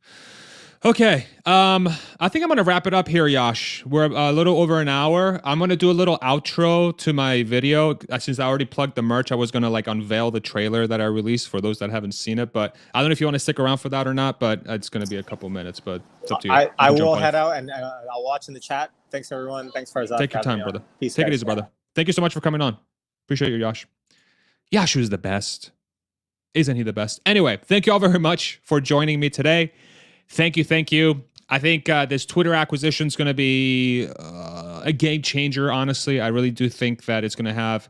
Speaker 1: Okay. I think I'm going to wrap it up here, Yash. We're a little over an hour. I'm going to do a little outro to my video. Since I already plugged the merch, I was going to unveil the trailer that I released for those that haven't seen it. But I don't know if you want to stick around for that or not, but it's going to be a couple minutes, but it's up to you.
Speaker 5: I will head out and I'll watch in the chat. Thanks, everyone. Thanks, Farzad.
Speaker 1: Take your time, brother.
Speaker 5: Peace,
Speaker 1: Take it easy, brother. Thank you so much for coming on. Appreciate you, Yash. Yashu is the best. Isn't he the best? Anyway, thank you all very much for joining me today. Thank you. I think this Twitter acquisition is going to be a game changer, honestly. I really do think that it's going to have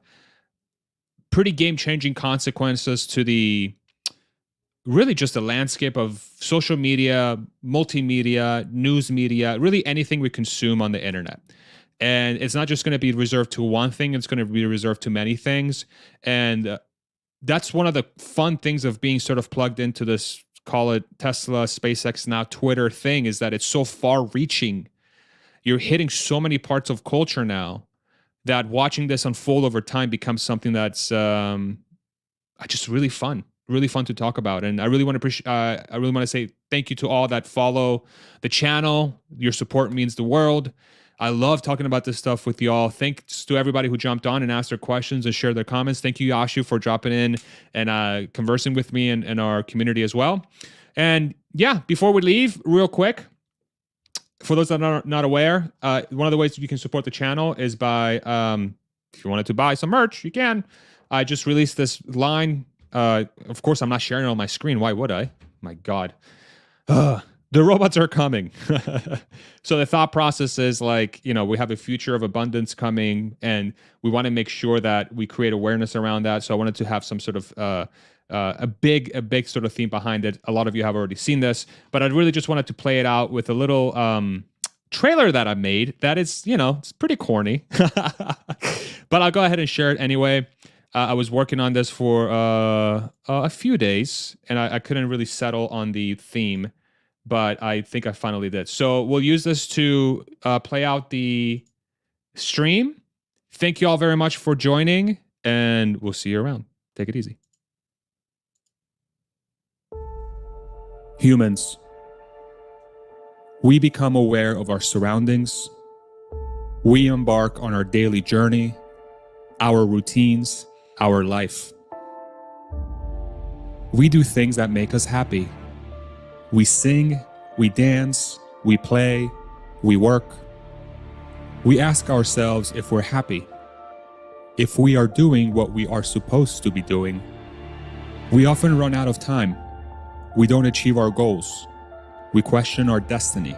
Speaker 1: pretty game-changing consequences to really just the landscape of social media, multimedia, news media, really anything we consume on the internet. And it's not just going to be reserved to one thing. It's going to be reserved to many things. And that's one of the fun things of being sort of plugged into this, call it Tesla, SpaceX, now Twitter thing, is that it's so far reaching. You're hitting so many parts of culture now that watching this unfold over time becomes something that's just really fun to talk about. And I really want to say thank you to all that follow the channel. Your support means the world. I love talking about this stuff with y'all. Thanks to everybody who jumped on and asked their questions and shared their comments. Thank you, Yashu, for dropping in and conversing with me and our community as well. And yeah, before we leave, real quick, for those that are not aware, one of the ways you can support the channel is by, if you wanted to buy some merch, you can. I just released this line. Of course, I'm not sharing it on my screen. Why would I? My God. The robots are coming. So the thought process is we have a future of abundance coming, and we want to make sure that we create awareness around that. So I wanted to have some sort of a big sort of theme behind it. A lot of you have already seen this, but I really just wanted to play it out with a little trailer that I made that is, it's pretty corny, but I'll go ahead and share it anyway. I was working on this for a few days, and I couldn't really settle on the theme, but I think I finally did. So we'll use this to play out the stream. Thank you all very much for joining, and we'll see you around. Take it easy. Humans, we become aware of our surroundings. We embark on our daily journey, our routines, our life. We do things that make us happy. We sing, we dance, we play, we work. We ask ourselves if we're happy, if we are doing what we are supposed to be doing. We often run out of time. We don't achieve our goals. We question our destiny.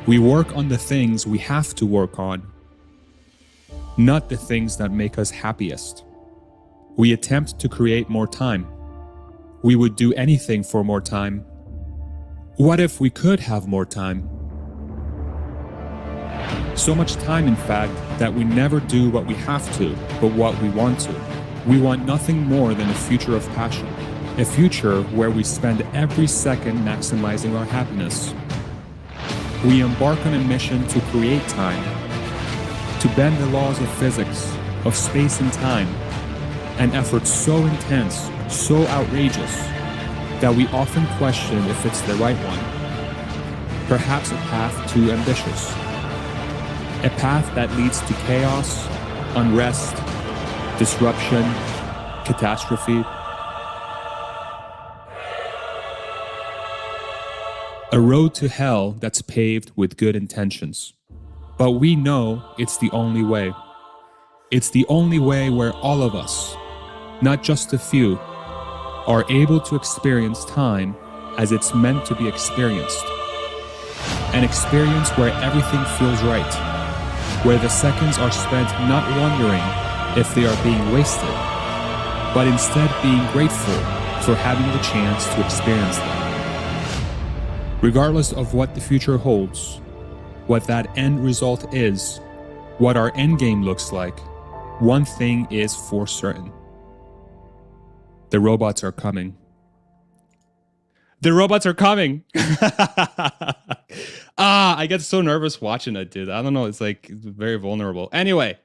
Speaker 1: We work on the things we have to work on, not the things that make us happiest. We attempt to create more time. We would do anything for more time. What if we could have more time? So much time, in fact, that we never do what we have to, but what we want to. We want nothing more than a future of passion, a future where we spend every second maximizing our happiness. We embark on a mission to create time, to bend the laws of physics, of space and time, an effort so intense, so outrageous, that we often question if it's the right one. Perhaps a path too ambitious. A path that leads to chaos, unrest, disruption, catastrophe. A road to hell that's paved with good intentions. But we know it's the only way. It's the only way where all of us, not just a few, are able to experience time as it's meant to be experienced. An experience where everything feels right, where the seconds are spent not wondering if they are being wasted, but instead being grateful for having the chance to experience them. Regardless of what the future holds, what that end result is, what our end game looks like, one thing is for certain. The robots are coming. The robots are coming. I get so nervous watching it, dude. I don't know. It's like very vulnerable. Anyway,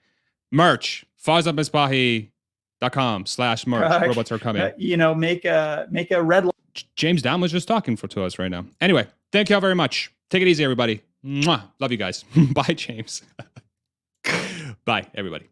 Speaker 1: merch. FawzUpMissbahi.com/merch. Robots are coming.
Speaker 9: You know, make a red.
Speaker 1: James Down was just talking to us right now. Anyway, thank you all very much. Take it easy, everybody. Mwah. Love you guys. Bye, James. Bye, everybody.